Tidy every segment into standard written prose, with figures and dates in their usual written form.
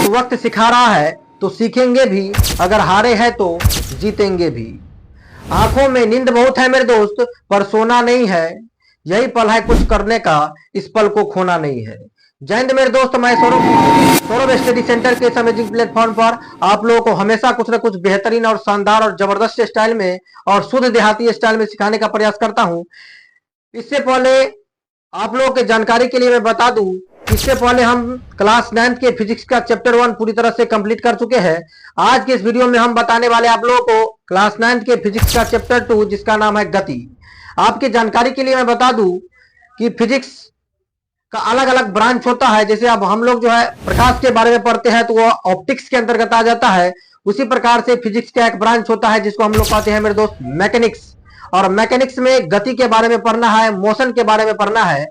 वक्त सिखा रहा है तो सीखेंगे भी, अगर हारे हैं तो जीतेंगे भी। आंखों में नींद बहुत है मेरे दोस्त, पर सोना नहीं है। यही पल है कुछ करने का, इस पल को खोना नहीं है। जय हिंद मेरे दोस्त, मैं सौरभ स्टडी सेंटर के इस अमेजिंग प्लेटफॉर्म पर आप लोगों को हमेशा कुछ न कुछ बेहतरीन और शानदार और जबरदस्त स्टाइल में और शुद्ध देहाती स्टाइल में सिखाने का प्रयास करता हूं। इससे पहले आप लोगों के जानकारी के लिए मैं बता दूं, इससे पहले हम क्लास 9th के फिजिक्स का चैप्टर 1 पूरी तरह से कंप्लीट कर चुके हैं। आज के इस वीडियो में हम बताने वाले आप लोगों को क्लास 9th के फिजिक्स का चैप्टर 2, जिसका नाम है गति। आपकी जानकारी के लिए मैं बता दूं कि फिजिक्स का अलग अलग ब्रांच होता है। जैसे अब हम लोग जो है प्रकाश के बारे में पढ़ते हैं तो वो ऑप्टिक्स के अंतर्गत आ जाता है। उसी प्रकार से फिजिक्स का एक ब्रांच होता है जिसको हम लोग कहते हैं मेरे दोस्त मैकेनिक्स। और मैकेनिक्स में गति के बारे में पढ़ना है, मोशन के बारे में पढ़ना है।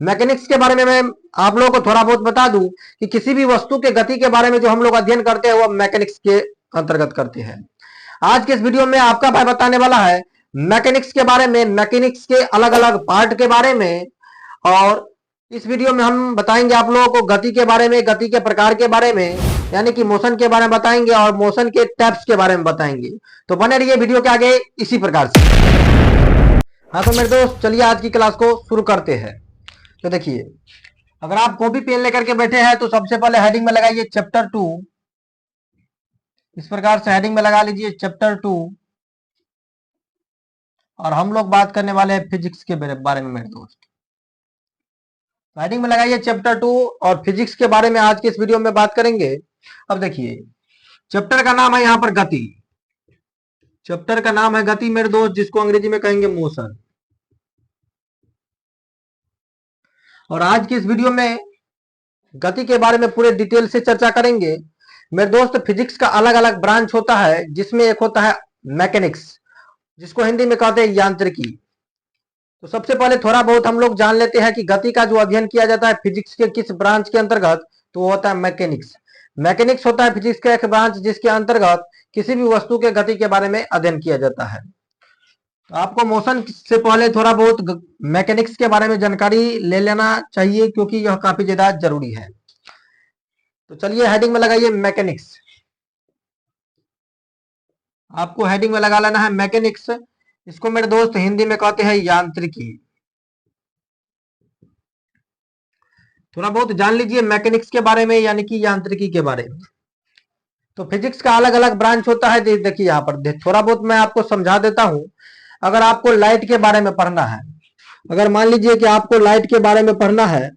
मैकेनिक्स के बारे में मैं आप लोगों को थोड़ा बहुत बता दूं कि किसी भी वस्तु के गति के बारे में जो हम लोग अध्ययन करते हैं वो मैकेनिक्स के अंतर्गत करते हैं। आज के इस वीडियो में आपका भाई बताने वाला है मैकेनिक्स के बारे में, मैकेनिक्स के अलग अलग पार्ट के बारे में। और इस वीडियो में हम बताएंगे आप लोगों को गति के बारे में, गति के प्रकार के बारे में, यानी कि मोशन के बारे में बताएंगे और मोशन के टाइप्स के बारे में बताएंगे। तो बने रहिए वीडियो के आगे इसी प्रकार से। हाँ तो मेरे दोस्त, चलिए आज की क्लास को शुरू करते हैं। तो देखिए, अगर आप कॉपी पेन लेकर के बैठे हैं तो सबसे पहले हेडिंग में लगाइए चैप्टर 2। इस प्रकार से हेडिंग में लगा लीजिए चैप्टर 2। और हम लोग बात करने वाले हैं फिजिक्स के बारे में मेरे दोस्त। हेडिंग में लगाइए चैप्टर 2 और फिजिक्स के बारे में आज के इस वीडियो में बात करेंगे। अब देखिए, चैप्टर का नाम है यहां पर गति। चैप्टर का नाम है गति मेरे दोस्त, जिसको अंग्रेजी में कहेंगे मोशन। और आज की इस वीडियो में गति के बारे में पूरे डिटेल से चर्चा करेंगे मेरे दोस्त। फिजिक्स का अलग अलग ब्रांच होता है, जिसमें एक होता है मैकेनिक्स, जिसको हिंदी में कहते हैं यांत्रिकी। तो सबसे पहले थोड़ा बहुत हम लोग जान लेते हैं कि गति का जो अध्ययन किया जाता है फिजिक्स के किस ब्रांच के अंतर्गत, तो वो होता है मैकेनिक्स। मैकेनिक्स होता है फिजिक्स का एक ब्रांच जिसके अंतर्गत किसी भी वस्तु के गति के बारे में अध्ययन किया जाता है। तो आपको मोशन से पहले थोड़ा बहुत मैकेनिक्स के बारे में जानकारी ले लेना चाहिए, क्योंकि यह काफी ज्यादा जरूरी है। तो चलिए हेडिंग में लगाइए मैकेनिक्स। आपको हेडिंग में लगा लेना है मैकेनिक्स। इसको मेरे दोस्त हिंदी में कहते हैं यांत्रिकी। थोड़ा बहुत जान लीजिए मैकेनिक्स के बारे में, यानी कि यांत्रिकी के बारे में। तो फिजिक्स का अलग अलग ब्रांच होता है। देखिए यहाँ पर थोड़ा बहुत मैं आपको समझा देता हूं। अगर आपको लाइट के बारे में पढ़ना है, अगर मान लीजिए कि आपको लाइट के बारे में पढ़ना है,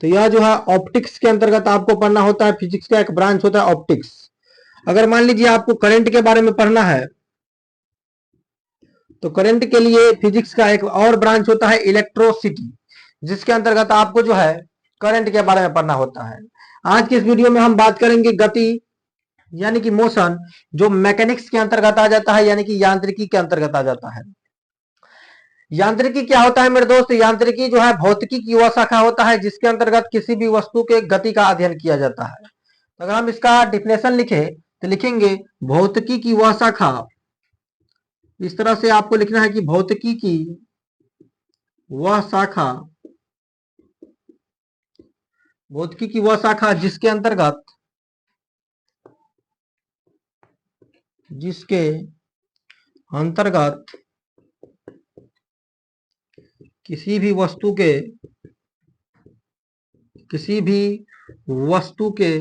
तो यह जो है ऑप्टिक्स के अंतर्गत आपको पढ़ना होता है। फिजिक्स का एक ब्रांच होता है ऑप्टिक्स। अगर मान लीजिए आपको करंट के बारे में पढ़ना है, तो करंट के लिए फिजिक्स का एक और ब्रांच होता है इलेक्ट्रोसिटी, जिसके अंतर्गत आपको जो है करंट के बारे में पढ़ना होता है। आज की इस वीडियो में हम बात करेंगे गति, यानी कि मोशन, जो मैकेनिक्स के अंतर्गत आ जाता है, यानी कि यांत्रिकी के अंतर्गत आ जाता है। यांत्रिकी क्या होता है मेरे दोस्त? यांत्रिकी जो है भौतिकी की वह शाखा होता है जिसके अंतर्गत किसी भी वस्तु के गति का अध्ययन किया जाता है। तो अगर हम इसका डिफिनेशन लिखे तो लिखेंगे भौतिकी की वह शाखा। इस तरह से आपको लिखना है कि भौतिकी की वह शाखा, भौतिकी की वह शाखा जिसके अंतर्गत किसी भी वस्तु के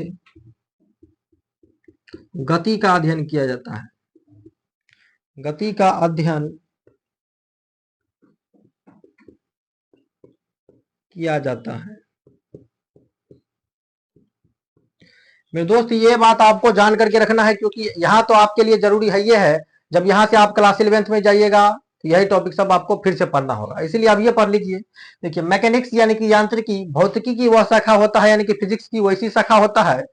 गति का अध्ययन किया जाता है। गति का अध्ययन किया जाता है। मेरे दोस्त, ये बात आपको जान करके रखना है, क्योंकि यहाँ तो आपके लिए जरूरी है ये है, जब यहाँ से आप क्लास 11th में जाइएगा तो यही टॉपिक सब आपको फिर से पढ़ना होगा। इसीलिए आप ये पढ़ लीजिए। देखिए, मैकेनिक्स यानी कि यांत्रिकी भौतिकी की वह शाखा होता है, यानी कि फिजिक्स की वैसी शाखा होता है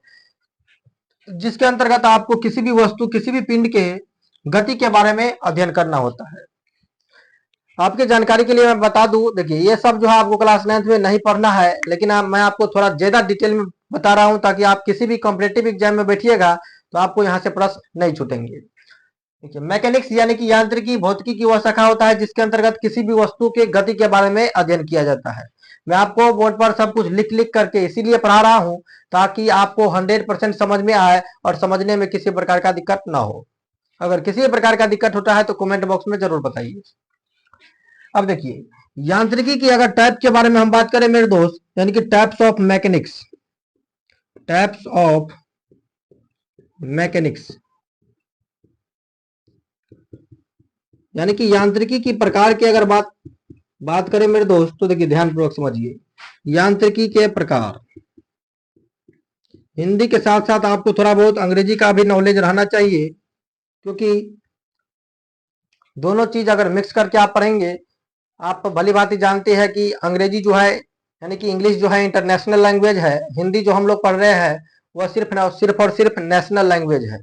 जिसके अंतर्गत आपको किसी भी वस्तु, किसी भी पिंड के गति के बारे में अध्ययन करना होता है। आपके जानकारी के लिए मैं बता दूं, देखिए ये सब जो है आपको क्लास 9th में नहीं पढ़ना है, लेकिन मैं आपको थोड़ा ज्यादा डिटेल में बता रहा हूं ताकि आप किसी भी कॉम्पिटेटिव एग्जाम में बैठिएगा तो आपको यहाँ से प्रश्न नहीं छूटेंगे। देखिए, मैकेनिक्स यानी कि यांत्रिकी भौतिकी की वह शाखा होता है जिसके अंतर्गत किसी भी वस्तु के गति के बारे में अध्ययन किया जाता है। मैं आपको बोर्ड पर सब कुछ लिख लिख करके इसीलिए पढ़ा रहा हूं ताकि आपको 100% समझ में आए और समझने में किसी प्रकार का दिक्कत ना हो। अगर किसी प्रकार का दिक्कत होता है तो कमेंट बॉक्स में जरूर बताइए। अब देखिए, यांत्रिकी की अगर टाइप के बारे में हम बात करें मेरे दोस्त, यानी कि types of mechanics, types of mechanics, यानी कि यांत्रिकी की प्रकार की अगर बात करें मेरे दोस्त, तो देखिए ध्यानपूर्वक समझिए। यांत्रिकी के प्रकार, हिंदी के साथ साथ आपको थोड़ा बहुत अंग्रेजी का भी नॉलेज रहना चाहिए, क्योंकि दोनों चीज अगर मिक्स करके आप पढ़ेंगे, आप भली भांति जानते हैं कि अंग्रेजी जो है, यानी कि इंग्लिश जो है इंटरनेशनल लैंग्वेज है, हिंदी जो हम लोग पढ़ रहे हैं वह सिर्फ और सिर्फ नेशनल लैंग्वेज है।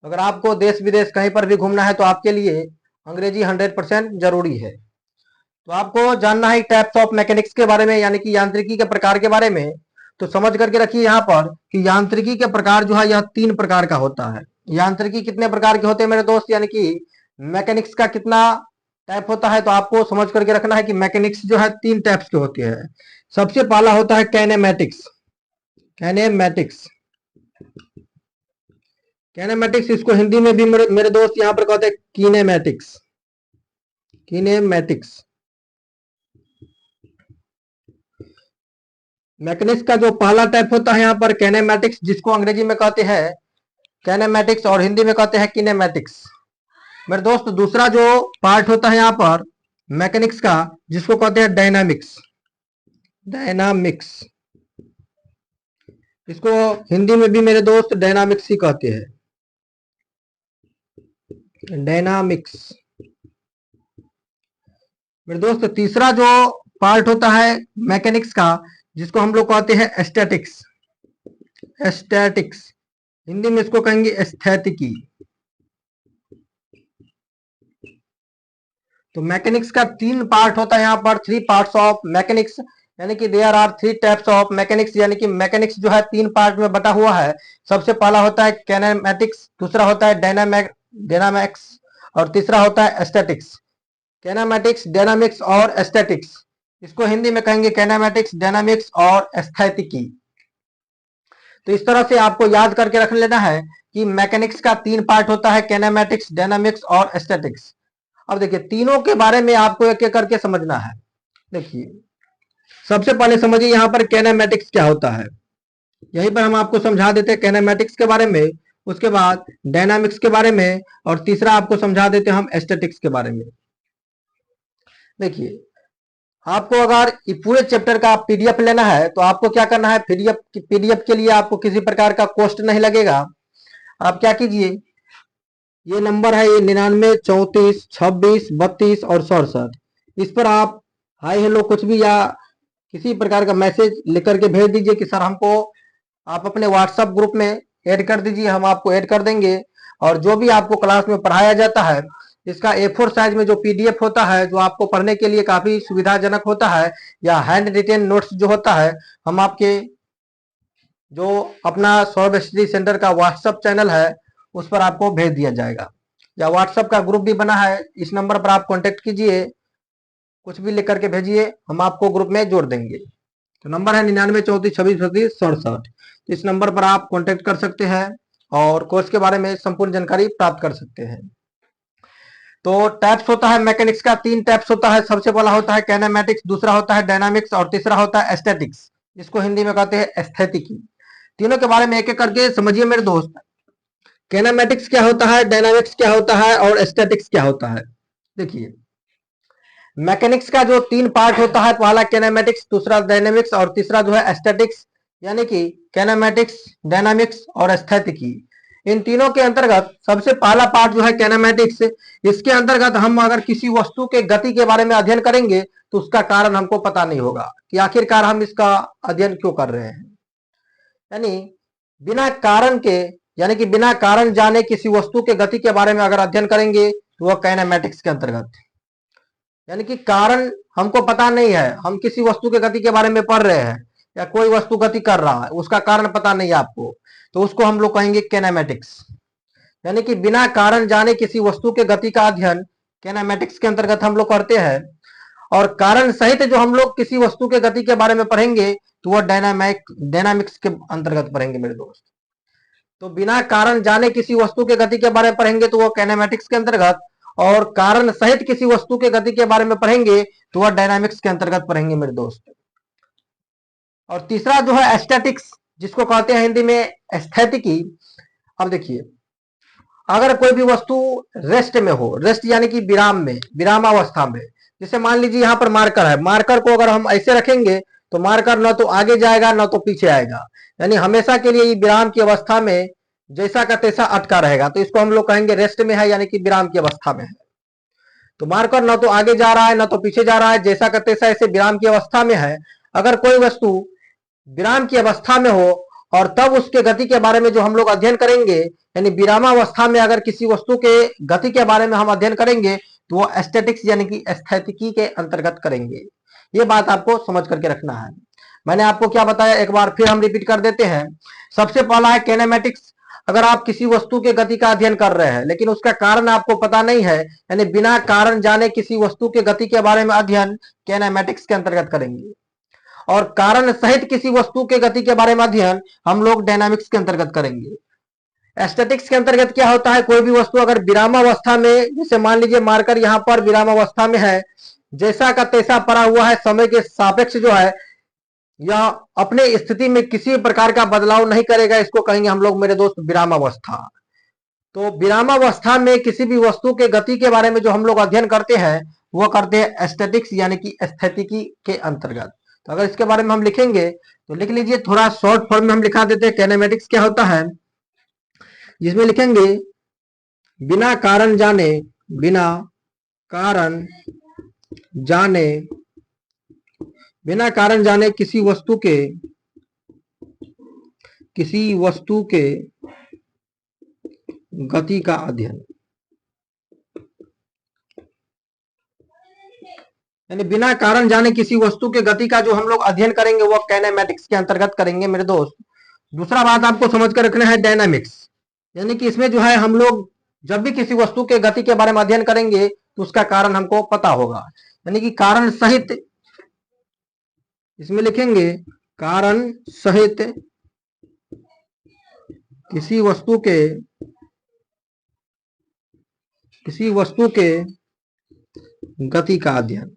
अगर आपको देश विदेश कहीं पर भी घूमना है तो आपके लिए अंग्रेजी 100% जरूरी है। तो आपको जानना है टाइप्स ऑफ मैकेनिक्स के बारे में, यानी कि यांत्रिकी के प्रकार के बारे में। तो समझ करके रखिए यहाँ पर कि यांत्रिकी के प्रकार जो है यह 3 प्रकार का होता है। यांत्रिकी कितने प्रकार के होते हैं मेरे दोस्त, यानी कि मैकेनिक्स का कितना टाइप होता है, तो आपको समझ करके रखना है कि मैकेनिक्स जो है 3 टाइप्स के होते हैं। सबसे पहला होता है कैनेमैटिक्स। कैनेमैटिक्स, कैनेमैटिक्स इसको हिंदी में भी मेरे दोस्त यहाँ पर कहते हैं कीनेमैटिक्स। कीनेमैटिक्स मैकेनिक्स का जो पहला टाइप होता है यहाँ पर कैनेमैटिक्स, जिसको अंग्रेजी में कहते हैं कैनेमैटिक्स और हिंदी में कहते हैं कीनेमैटिक्स। मेरे दोस्त दूसरा जो पार्ट होता है यहाँ पर मैकेनिक्स का, जिसको कहते हैं डायनामिक्स। डायनामिक्स, इसको हिंदी में भी मेरे दोस्त डायनामिक्स ही कहते हैं। डायनामिक्स। मेरे दोस्त तीसरा जो पार्ट होता है मैकेनिक्स का, जिसको हम लोग कहते हैं स्टैटिक्स। स्टैटिक्स, हिंदी में इसको कहेंगे स्थैतिकी। तो मैकेनिक्स का 3 पार्ट होता है यहाँ पर, 3 पार्ट्स ऑफ मैकेनिक्स, यानी कि there are 3 types of mechanics, यानी कि मैकेनिक्स जो है 3 पार्ट में बटा हुआ है। सबसे पहला होता है कैनेमैटिक्स, दूसरा होता है डायनामिक्स और तीसरा होता है स्टैटिक्स। कैनेमैटिक्स, डायनामिक्स और स्टैटिक्स, इसको हिंदी में कहेंगे कैनेमैटिक्स, डायनामिक्स और स्थैतिकी। तो इस तरह से आपको याद करके रख लेना है कि मैकेनिक्स का 3 पार्ट होता है, कैनेमैटिक्स, डायनामिक्स और स्टैटिक्स। अब देखिए तीनों के बारे में आपको एक एक करके समझना है। देखिए सबसे पहले समझिए यहाँ पर कैनेमैटिक्स क्या होता है, यहीं पर हम आपको समझा देते हैं कैनेमैटिक्स के बारे में, उसके बाद डायनामिक्स के बारे में, और तीसरा आपको समझा देते हैं हम स्टैटिक्स के बारे में। देखिए आपको अगर ये पूरे चैप्टर का पीडीएफ लेना है तो आपको क्या करना है, पीडीएफ के लिए आपको किसी प्रकार का कॉस्ट नहीं लगेगा। आप क्या कीजिए, ये नंबर है, ये 99 34 26 32 और 67, इस पर आप हाय हेलो कुछ भी या किसी प्रकार का मैसेज लिख करके भेज दीजिए कि सर हमको आप अपने व्हाट्सएप ग्रुप में ऐड कर दीजिए, हम आपको ऐड कर देंगे। और जो भी आपको क्लास में पढ़ाया जाता है, इसका A4 साइज में जो पीडीएफ होता है, जो आपको पढ़ने के लिए काफी सुविधाजनक होता है, या हैंड रिटेन नोट्स जो होता है, हम आपके जो अपना सौरभ स्टडी सेंटर का व्हाट्सएप चैनल है उस पर आपको भेज दिया जाएगा, या व्हाट्सएप का ग्रुप भी बना है, इस नंबर पर आप कांटेक्ट कीजिए, कुछ भी लिख करके भेजिए, हम आपको ग्रुप में जोड़ देंगे। तो नंबर है 99 34 26 32 67, तो इस नंबर पर आप कांटेक्ट कर सकते हैं और कोर्स के बारे में संपूर्ण जानकारी प्राप्त कर सकते हैं। तो टाइप्स होता है मैकेनिक्स का, 3 टाइप्स होता है। सबसे पहला होता है कैनेमैटिक्स, दूसरा होता है डायनामिक्स और तीसरा होता है स्टैटिक्स, जिसको हिंदी में कहते हैं स्थैतिकी। तीनों के बारे में एक एक करके समझिए मेरे दोस्त। कैनेमैटिक्स क्या होता है, डायनामिक्स क्या होता है और स्टैटिक्स क्या होता है। देखिए मैकेनिक्स का जो 3 पार्ट होता है, पहला कैनेमैटिक्स, दूसरा डायनामिक्स और तीसरा जो है स्टैटिक्स, यानी कि कैनेमैटिक्स, डायनामिक्स और स्थैतिकी। इन तीनों के अंतर्गत सबसे पहला पार्ट जो है कैनेमैटिक्स, इसके अंतर्गत हम अगर किसी वस्तु के गति के बारे में अध्ययन करेंगे तो उसका कारण हमको पता नहीं होगा कि आखिरकार हम इसका अध्ययन क्यों कर रहे हैं। यानी बिना कारण के, यानी कि बिना कारण जाने किसी वस्तु के गति के बारे में अगर अध्ययन करेंगे तो वह कैनेमैटिक्स के अंतर्गत। यानी कि कारण हमको पता नहीं है, हम किसी वस्तु के गति के बारे में पढ़ रहे हैं या कोई वस्तु गति कर रहा है, उसका कारण पता नहीं है आपको, तो उसको हम लोग कहेंगे कैनेमैटिक्स। यानी कि बिना कारण जाने किसी वस्तु के गति का अध्ययन कैनेमैटिक्स के अंतर्गत हम लोग करते हैं। और कारण सहित जो हम लोग किसी वस्तु के गति के बारे में पढ़ेंगे तो वह डायनामिक्स के अंतर्गत पढ़ेंगे मेरे दोस्त। तो बिना कारण जाने किसी वस्तु के गति के बारे में पढ़ेंगे तो वह काइनेमेटिक्स के अंतर्गत, और कारण सहित किसी वस्तु के गति के बारे में पढ़ेंगे तो वह डायनामिक्स के अंतर्गत पढ़ेंगे मेरे दोस्त। और तीसरा जो है एस्थेटिक्स, जिसको कहते हैं हिंदी में एस्थेटिकी। अब देखिए, अगर कोई भी वस्तु रेस्ट में हो, रेस्ट यानी कि विराम में, विरामावस्था में, जैसे मान लीजिए यहाँ पर मार्कर है, मार्कर को अगर हम ऐसे रखेंगे तो मार्कर न तो आगे जाएगा न तो पीछे आएगा, यानी हमेशा के लिए विराम की अवस्था में जैसा का तैसा अटका रहेगा, तो इसको हम लोग कहेंगे रेस्ट में है, यानी कि विराम की अवस्था में है। तो मार्कर न तो आगे जा रहा है न तो पीछे जा रहा है, जैसा का तैसा ऐसे विराम की अवस्था में है। अगर कोई वस्तु विराम की अवस्था में हो और तब उसके गति के बारे में जो हम लोग अध्ययन करेंगे, यानी विरामावस्था में अगर किसी वस्तु के गति के बारे में हम अध्ययन करेंगे तो वो एस्थेटिक्स यानी कि एस्थेटिकी के अंतर्गत करेंगे। ये बात आपको समझ करके रखना है। मैंने आपको क्या बताया, एक बार फिर हम रिपीट कर देते हैं। सबसे पहला है कैनेमेटिक्स। अगर आप किसी वस्तु के गति का अध्ययन कर रहे हैं लेकिन उसका कारण आपको पता नहीं है, यानी बिना कारण जाने किसी वस्तु के गति के बारे में अध्ययन कैनेमेटिक्स के अंतर्गत करेंगे। और कारण सहित किसी वस्तु के गति के बारे में अध्ययन हम लोग डायनामिक्स के अंतर्गत करेंगे। एस्थेटिक्स के अंतर्गत क्या होता है, कोई भी वस्तु अगर विरामावस्था में, जैसे मान लीजिए मार्कर यहाँ पर विरामावस्था में है, जैसा का तैसा पड़ा हुआ है, समय के सापेक्ष जो है या अपने स्थिति में किसी प्रकार का बदलाव नहीं करेगा, इसको कहेंगे हम लोग मेरे दोस्त विरामावस्था। तो विरामावस्था में किसी भी वस्तु के गति के बारे में जो हम लोग अध्ययन करते हैं वो करते हैं एस्थेटिक्स यानी कि एस्थेटिकी के अंतर्गत। तो अगर इसके बारे में हम लिखेंगे तो लिख लीजिए, थोड़ा शॉर्ट फॉर्म में हम लिखा देते हैं कैनेमेटिक्स क्या होता है, जिसमें लिखेंगे बिना कारण जाने, बिना कारण जाने, बिना कारण जाने किसी वस्तु के गति का अध्ययन, यानी बिना कारण जाने किसी वस्तु के गति का जो हम लोग अध्ययन करेंगे वो काइनेमेटिक्स के अंतर्गत करेंगे मेरे दोस्त। दूसरा बात आपको समझ कर रखना है डायनामिक्स, यानी कि इसमें जो है हम लोग जब भी किसी वस्तु के गति के बारे में अध्ययन करेंगे तो उसका कारण हमको पता होगा, यानी कि कारण सहित, इसमें लिखेंगे कारण सहित किसी वस्तु के गति का अध्ययन।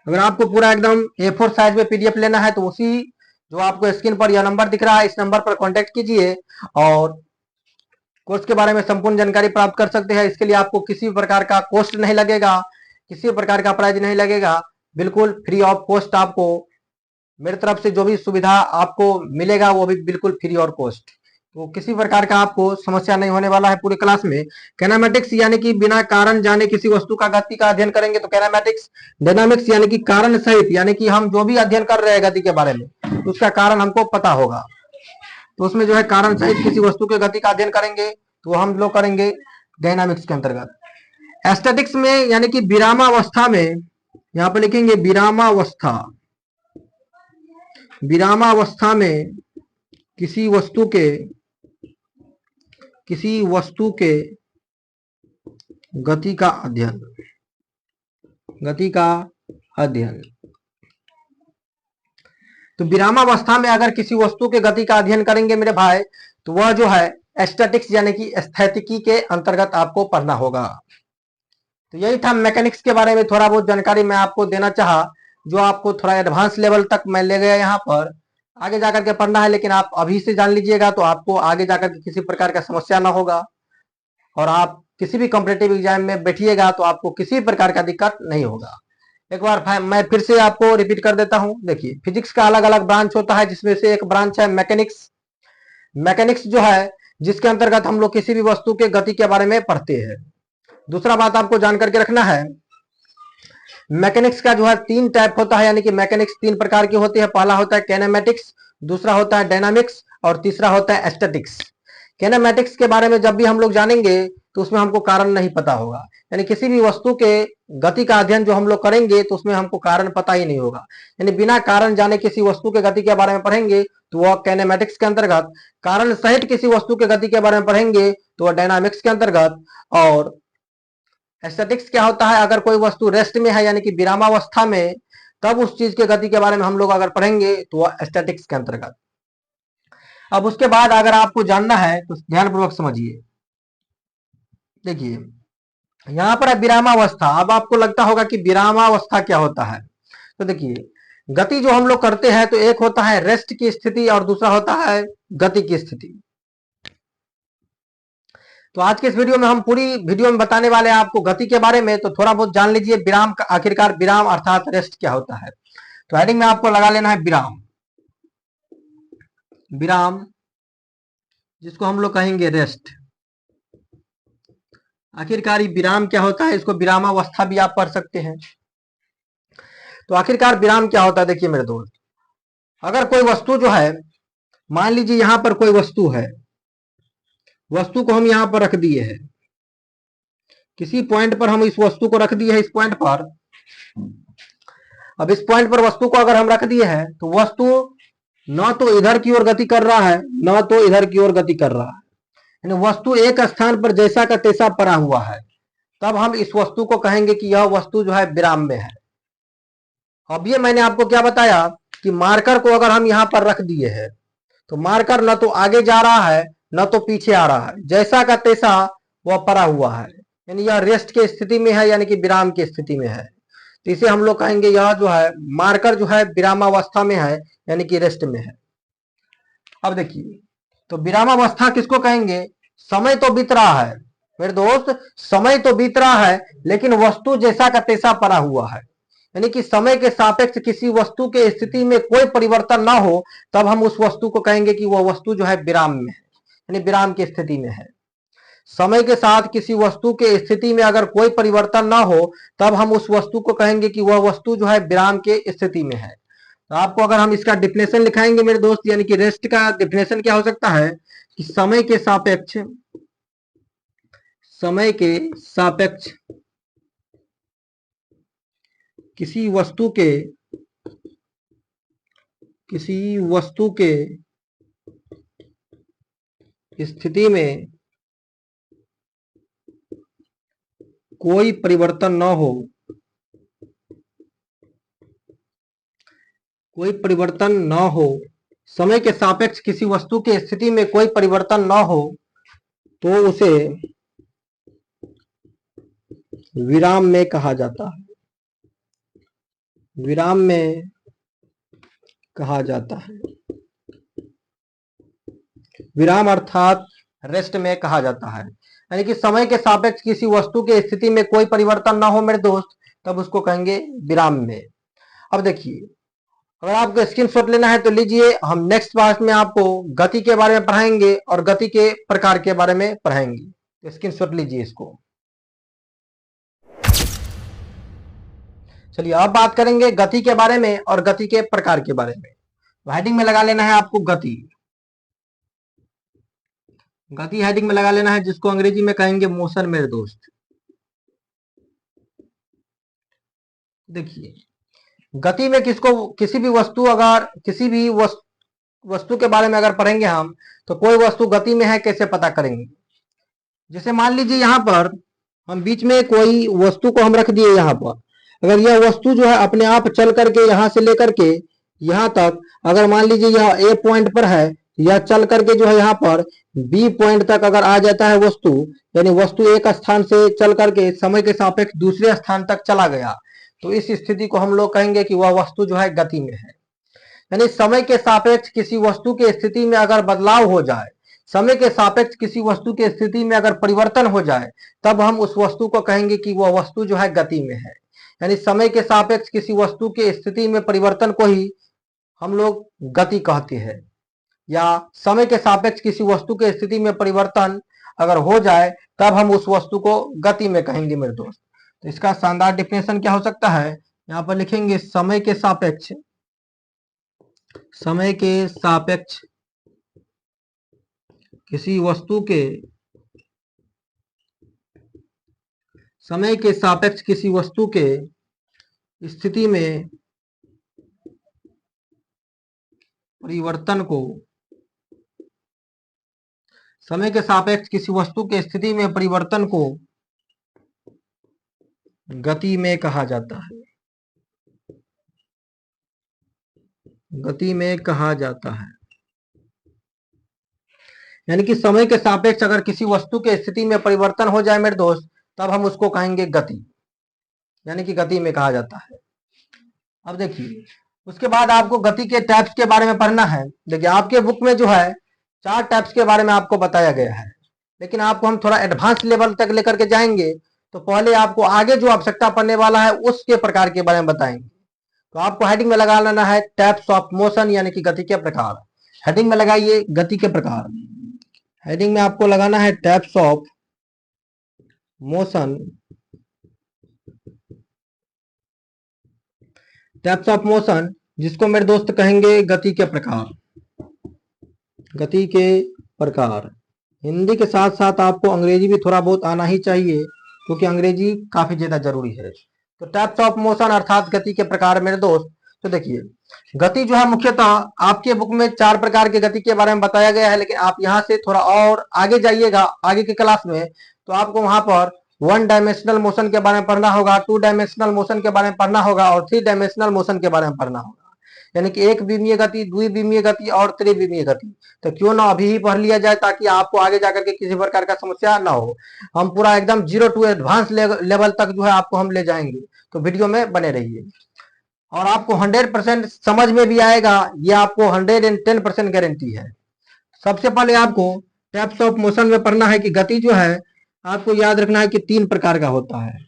अगर आपको पूरा एकदम A4 साइज में पीडीएफ लेना है तो उसी जो आपको स्क्रीन पर यह नंबर दिख रहा है, इस नंबर पर कांटेक्ट कीजिए और कोर्स के बारे में संपूर्ण जानकारी प्राप्त कर सकते हैं। इसके लिए आपको किसी प्रकार का कॉस्ट नहीं लगेगा, किसी प्रकार का प्राइज नहीं लगेगा, बिल्कुल फ्री ऑफ कॉस्ट आपको मेरी तरफ से जो भी सुविधा आपको मिलेगा वो भी बिल्कुल फ्री और कॉस्ट। तो किसी प्रकार का आपको समस्या नहीं होने वाला है पूरे क्लास में। कैनेमेटिक्स यानी कि बिना कारण जाने किसी वस्तु का गति का अध्ययन करेंगे तो कैनेमेटिक्स। डायनामिक्स यानी कि कारण सहित, यानी कि हम जो भी अध्ययन कर रहे हैं गति के बारे में उसका कारण हमको पता होगा, तो उसमें जो है कारण सहित किसी वस्तु के गति का अध्ययन करेंगे तो हम लोग करेंगे डायनामिक्स के अंतर्गत। एस्थेटिक्स में यानी कि विरामावस्था में, यहाँ पर लिखेंगे विरामावस्था, विरामावस्था में किसी वस्तु के गति का अध्ययन, गति का अध्ययन। तो विरामावस्था में अगर किसी वस्तु के गति का अध्ययन करेंगे मेरे भाई तो वह जो है एस्थेटिक्स यानी कि एस्थेटिकी के अंतर्गत आपको पढ़ना होगा। तो यही था मैकेनिक्स के बारे में थोड़ा बहुत जानकारी मैं आपको देना चाहा, जो आपको थोड़ा एडवांस लेवल तक मैं ले गया यहाँ पर। आगे जाकर के पढ़ना है लेकिन आप अभी से जान लीजिएगा तो आपको आगे जाकर के किसी प्रकार का समस्या ना होगा, और आप किसी भी कॉम्पिटेटिव एग्जाम में बैठिएगा तो आपको किसी प्रकार का दिक्कत नहीं होगा। एक बार मैं फिर से आपको रिपीट कर देता हूं। देखिए, फिजिक्स का अलग अलग ब्रांच होता है, जिसमें से एक ब्रांच है मैकेनिक्स। मैकेनिक्स जो है जिसके अंतर्गत हम लोग किसी भी वस्तु के गति के बारे में पढ़ते हैं। दूसरा बात आपको जान करके रखना है, मैकेनिक्स का जो है 3 टाइप होता है, यानी कि मैकेनिक्स 3 प्रकार की होती है। पहला होता है कैनेमेटिक्स, दूसरा होता है डायनामिक्स और तीसरा होता है एस्थेटिक्स। कैनेमेटिक्स के बारे में जब भी हम लोग जानेंगे तो उसमें हमको कारण नहीं पता होगा, यानी किसी भी वस्तु के गति का अध्ययन जो हम लोग करेंगे तो उसमें हमको कारण पता ही नहीं होगा, यानी बिना कारण जाने किसी वस्तु के गति के बारे में पढ़ेंगे तो वह कैनेमेटिक्स के अंतर्गत, कारण सहित किसी वस्तु के गति के बारे में पढ़ेंगे तो वह डायनामिक्स के अंतर्गत, और स्टैटिक्स क्या होता है, अगर कोई वस्तु रेस्ट में है यानी कि विरामावस्था में, तब उस चीज के गति के बारे में हम लोग अगर पढ़ेंगे तो वह स्टैटिक्स के अंतर्गत। अब उसके बाद अगर आपको जानना है तो ध्यानपूर्वक समझिए। देखिए यहां पर है विरामावस्था। अब आपको लगता होगा कि विरामावस्था क्या होता है। तो देखिए गति जो हम लोग करते हैं तो एक होता है रेस्ट की स्थिति और दूसरा होता है गति की स्थिति। तो आज के इस वीडियो में हम पूरी वीडियो में बताने वाले हैं आपको गति के बारे में। तो थोड़ा बहुत जान लीजिए विराम का, आखिरकार विराम अर्थात रेस्ट क्या होता है। तो हेडिंग में आपको लगा लेना है विराम। विराम जिसको हम लोग कहेंगे रेस्ट। आखिरकार विराम क्या होता है, इसको विरामावस्था भी आप पढ़ सकते हैं। तो आखिरकार विराम क्या होता है, देखिए मेरे दोस्त, अगर कोई वस्तु जो है, मान लीजिए यहां पर कोई वस्तु है, वस्तु को हम यहां पर रख दिए हैं, किसी पॉइंट पर हम इस वस्तु को रख दिए हैं, इस पॉइंट पर। अब इस पॉइंट पर वस्तु को अगर हम रख दिए हैं तो वस्तु न तो इधर की ओर गति कर रहा है न तो इधर की ओर गति कर रहा है, यानी वस्तु एक स्थान पर जैसा का तैसा पड़ा हुआ है, तब हम इस वस्तु को कहेंगे कि यह वस्तु जो है विराम में है। अब ये मैंने आपको क्या बताया कि मार्कर को अगर हम यहां पर रख दिए हैं तो मार्कर न तो आगे जा रहा है न तो पीछे आ रहा है, जैसा का तैसा वह पड़ा हुआ है, यानी यह रेस्ट की स्थिति में है, यानी कि विराम की स्थिति में है। तो इसे हम लोग कहेंगे यह जो है मार्कर जो है विरामावस्था में है, यानी कि रेस्ट में है। अब देखिए तो विरामावस्था किसको कहेंगे, समय तो बीत रहा है मेरे दोस्त, समय तो बीत रहा है लेकिन वस्तु जैसा का तैसा पड़ा हुआ है, यानी कि समय के सापेक्ष किसी वस्तु के स्थिति में कोई परिवर्तन ना हो, तब हम उस वस्तु को कहेंगे कि वह वस्तु जो है विराम में है, यानी विराम की स्थिति में है। समय के साथ किसी वस्तु के स्थिति में अगर कोई परिवर्तन ना हो, तब हम उस वस्तु को कहेंगे कि वह वस्तु जो है विराम के स्थिति में है। तो आपको अगर हम इसका डिफिनेशन लिखाएंगे मेरे दोस्त, यानी कि रेस्ट का डिफिनेशन क्या हो सकता है कि समय के सापेक्ष, समय के सापेक्ष किसी वस्तु के स्थिति में कोई परिवर्तन न हो, कोई परिवर्तन न हो, समय के सापेक्ष किसी वस्तु की स्थिति में कोई परिवर्तन न हो, तो उसे विराम में कहा जाता है, विराम में कहा जाता है, विराम अर्थात रेस्ट में कहा जाता है। यानी कि समय के सापेक्ष किसी वस्तु की स्थिति में कोई परिवर्तन ना हो मेरे दोस्त, तब उसको कहेंगे विराम में। अब देखिए अगर आपको स्क्रीनशॉट लेना है तो लीजिए, हम नेक्स्ट क्लास में आपको गति के बारे में पढ़ाएंगे और गति के प्रकार के बारे में पढ़ाएंगे। तो स्क्रीनशॉट लीजिए इसको। चलिए अब बात करेंगे गति के बारे में और गति के प्रकार के बारे में। हेडिंग में लगा लेना है आपको गति। गति हेडिंग में लगा लेना है, जिसको अंग्रेजी में कहेंगे मोशन मेरे दोस्त। देखिए गति में किसको, किसी भी वस्तु, अगर किसी भी वस्तु के बारे में अगर पढ़ेंगे हम, तो कोई वस्तु गति में है कैसे पता करेंगे। जैसे मान लीजिए यहां पर हम बीच में कोई वस्तु को हम रख दिए यहां पर, अगर यह वस्तु जो है अपने आप चल करके यहां से लेकर के यहां तक, अगर मान लीजिए यह ए पॉइंट पर है, यह चल करके जो है यहां पर बी पॉइंट तक अगर आ जाता है वस्तु, यानी वस्तु एक स्थान से चल करके समय के सापेक्ष दूसरे स्थान तक चला गया, तो इस स्थिति को हम लोग कहेंगे कि वह वस्तु जो है गति में है। यानी समय के सापेक्ष किसी वस्तु की स्थिति में अगर बदलाव हो जाए, समय के सापेक्ष किसी वस्तु की स्थिति में अगर परिवर्तन हो जाए, तब हम उस वस्तु को कहेंगे कि वह वस्तु जो है गति में है। यानी समय के सापेक्ष किसी वस्तु की स्थिति में परिवर्तन को ही हम लोग गति कहते हैं, या समय के सापेक्ष किसी वस्तु की स्थिति में परिवर्तन अगर हो जाए तब हम उस वस्तु को गति में कहेंगे मेरे दोस्त। तो इसका शानदार डिफिनेशन क्या हो सकता है, यहां पर लिखेंगे समय के सापेक्ष, समय के सापेक्ष किसी वस्तु के, समय के सापेक्ष किसी वस्तु के स्थिति में परिवर्तन को, समय के सापेक्ष किसी वस्तु के स्थिति में परिवर्तन को गति में कहा जाता है, गति में कहा जाता है। यानी कि समय के सापेक्ष अगर किसी वस्तु के स्थिति में परिवर्तन हो जाए मेरे दोस्त, तब हम उसको कहेंगे गति, यानी कि गति में कहा जाता है। अब देखिए, उसके बाद आपको गति के टाइप्स के बारे में पढ़ना है। देखिए, आपके बुक में जो है 4 टाइप्स के बारे में आपको बताया गया है, लेकिन आपको हम थोड़ा एडवांस लेवल तक लेकर के जाएंगे, तो पहले आपको आगे जो आवश्यकता पड़ने वाला है उसके प्रकार के बारे में बताएंगे। तो आपको हेडिंग में लगा लेना है टाइप्स ऑफ मोशन, यानी कि गति के प्रकार। हेडिंग में लगाइए गति के प्रकार। हेडिंग में आपको लगाना है types of motion, types of motion, जिसको मेरे दोस्त कहेंगे गति के प्रकार, गति के प्रकार। हिंदी के साथ साथ आपको अंग्रेजी भी थोड़ा बहुत आना ही चाहिए, क्योंकि अंग्रेजी काफी ज्यादा जरूरी है। तो टाइप्स ऑफ मोशन अर्थात गति के प्रकार मेरे दोस्त। तो देखिए, गति जो है मुख्यतः आपके बुक में 4 प्रकार के गति के बारे में बताया गया है, लेकिन आप यहाँ से थोड़ा और आगे जाइएगा आगे की क्लास में, तो आपको वहां पर 1 डायमेंशनल मोशन के बारे में पढ़ना होगा, 2 डायमेंशनल मोशन के बारे में पढ़ना होगा और 3 डायमेंशनल मोशन के बारे में पढ़ना होगा। यानी कि 1 विमीय गति, 2 विमीय गति और 3 विमीय गति। तो क्यों ना अभी ही पढ़ लिया जाए, ताकि आपको आगे जाकर के किसी प्रकार का समस्या ना हो। हम पूरा एकदम 0 टू एडवांस लेवल तक जो है आपको हम ले जाएंगे, तो वीडियो में बने रहिए। और आपको 100% समझ में भी आएगा, ये आपको 110% गारंटी है। सबसे पहले आपको टाइप्स ऑफ मोशन में पढ़ना है कि गति जो है आपको याद रखना है कि 3 प्रकार का होता है।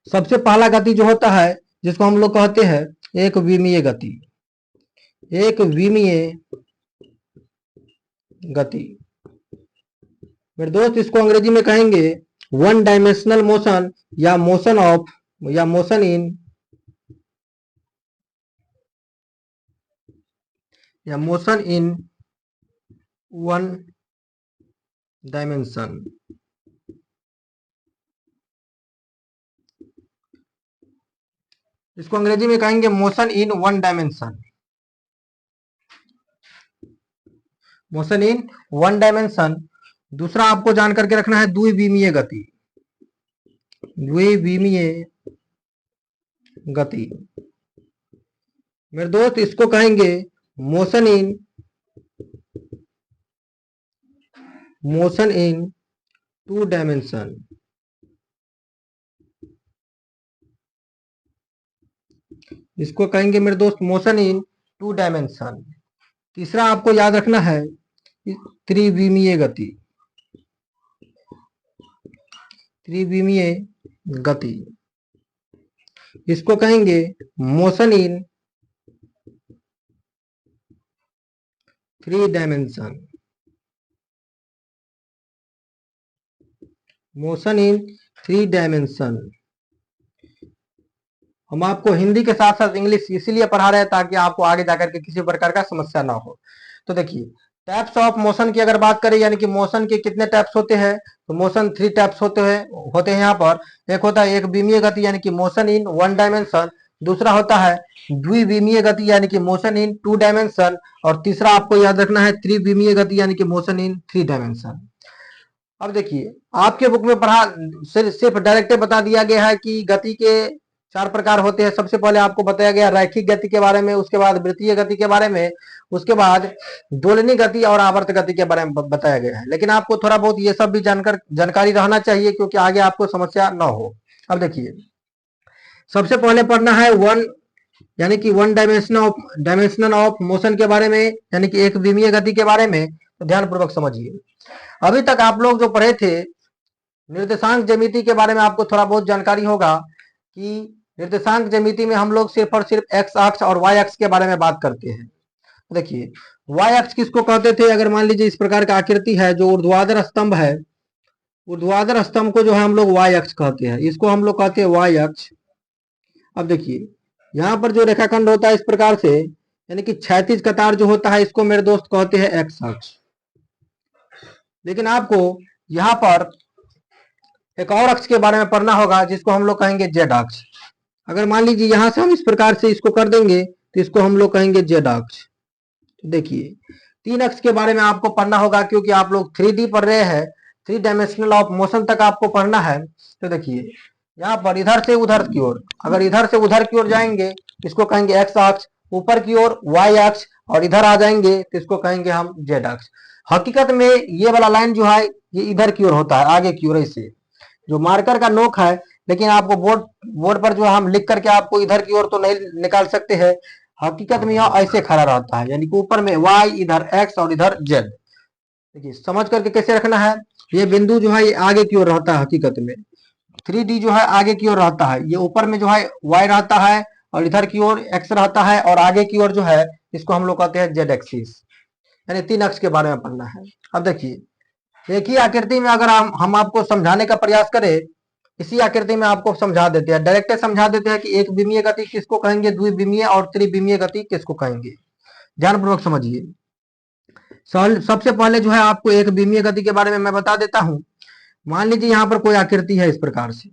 सबसे पहला गति जो होता है, जिसको हम लोग कहते हैं एक विमीय गति, एक विमीय गति। मेरे दोस्त, इसको अंग्रेजी में कहेंगे 1 डायमेंशनल मोशन या मोशन ऑफ या मोशन इन या मोशन इन 1 डायमेंशन। इसको अंग्रेजी में कहेंगे motion in 1 dimension, motion in 1 dimension. दूसरा आपको जान करके रखना है द्विविमीय गति, द्विविमीय गति। मेरे दोस्त, इसको कहेंगे मोशन इन 2 डायमेंशन। इसको कहेंगे मेरे दोस्त मोशन इन 2 डायमेंशन। तीसरा आपको याद रखना है त्रिविमीय गति, त्रिविमीय गति। इसको कहेंगे motion in 3 dimension, motion in 3 dimension. हम आपको हिंदी के साथ साथ इंग्लिश इसीलिए पढ़ा रहे हैं ताकि आपको आगे जाकर के किसी प्रकार का समस्या ना हो। तो देखिए, टाइप्स ऑफ मोशन की अगर बात करें, यानी कि मोशन के कितने टाइप्स होते हैं, तो मोशन 3 टाइप्स होते हैं यहाँ पर। एक होता है एक विमीय गति, यानी कि मोशन इन 1 डायमेंशन। दूसरा होता है द्विविमीय गति, यानी कि मोशन इन 2 डायमेंशन। और तीसरा आपको याद रखना है त्रिविमीय गति, यानी कि मोशन इन 3 डायमेंशन। अब देखिए, आपके बुक में पढ़ा सिर्फ डायरेक्ट बता दिया गया है कि गति के 4 प्रकार होते हैं। सबसे पहले आपको बताया गया रैखिक गति के बारे में, उसके बाद वृत्तीय गति के बारे में, उसके बाद दोलनी गति और आवर्त गति के बारे में बताया गया है। लेकिन आपको थोड़ा बहुत ये सब भी जानकारी रहना चाहिए, क्योंकि आगे आपको समस्या न हो। अब देखिए, सबसे पहले पढ़ना है 1, यानी कि 1 डायमेंशनल ऑफ मोशन के बारे में, यानी कि एक विमीय गति के बारे में। तो ध्यान पूर्वक समझिए। अभी तक आप लोग जो पढ़े थे निर्देशांक ज्यामिति के बारे में, आपको थोड़ा बहुत जानकारी होगा कि निर्देशांक ज्यामिति में हम लोग सिर्फ और सिर्फ एक्स अक्ष और वाई अक्ष के बारे में बात करते हैं। देखिए, वाई अक्ष किसको कहते थे? अगर मान लीजिए इस प्रकार का आकृति है, जो ऊर्ध्वाधर स्तंभ है, ऊर्ध्वाधर स्तंभ को जो है हम लोग वाई अक्ष कहते हैं, इसको हम लोग कहते हैं वाई अक्ष। अब देखिए, यहाँ पर जो रेखाखंड होता है इस प्रकार से, यानी कि क्षैतिज कतार जो होता है, इसको मेरे दोस्त कहते हैं एक्स अक्ष। लेकिन आपको यहाँ पर एक और अक्ष के बारे में पढ़ना होगा, जिसको हम लोग कहेंगे जेड अक्ष। अगर मान लीजिए यहां से हम इस प्रकार से इसको कर देंगे, तो इसको हम लोग कहेंगे जेड अक्ष। तो देखिए, 3 अक्ष के बारे में आपको पढ़ना होगा, क्योंकि आप लोग 3D पढ़ रहे हैं, 3 डायमेंशनल ऑफ मोशन तक आपको पढ़ना है। तो देखिए, यहाँ पर इधर से उधर की ओर, अगर इधर से उधर की ओर जाएंगे इसको कहेंगे एक्स अक्ष, ऊपर की ओर वाई अक्ष, और इधर आ जाएंगे तो इसको कहेंगे हम जेड अक्ष। हकीकत में ये वाला लाइन जो है ये इधर की ओर होता है, आगे की ओर, ऐसे जो मार्कर का नोक है, लेकिन आपको बोर्ड बोर्ड पर जो हम लिख करके आपको इधर की ओर तो नहीं निकाल सकते हैं, हकीकत में यह ऐसे खड़ा रहता है, यानी कि ऊपर में वाई, इधर एक्स और इधर जेड। देखिए समझ करके कैसे रखना है, ये बिंदु जो है ये आगे की ओर रहता है, हकीकत में 3D जो है आगे की ओर रहता है, ये ऊपर में जो है y रहता है और इधर की ओर x रहता है, और आगे की ओर जो है इसको हम लोग कहते हैं z एक्सिस, यानी 3 अक्ष के बारे में पढ़ना है। अब देखिए एक ही आकृति में अगर हम आपको समझाने का प्रयास करें, इसी आकृति में आपको समझा देते हैं, डायरेक्ट समझा देते हैं कि एक विमीय गति किसको कहेंगे, द्विविमीय और त्रिविमीय गति किसको कहेंगे। ध्यानपूर्वक समझिए। सबसे पहले जो है आपको एक विमीय गति के बारे में मैं बता देता हूं। मान लीजिए यहाँ पर कोई आकृति है इस प्रकार से,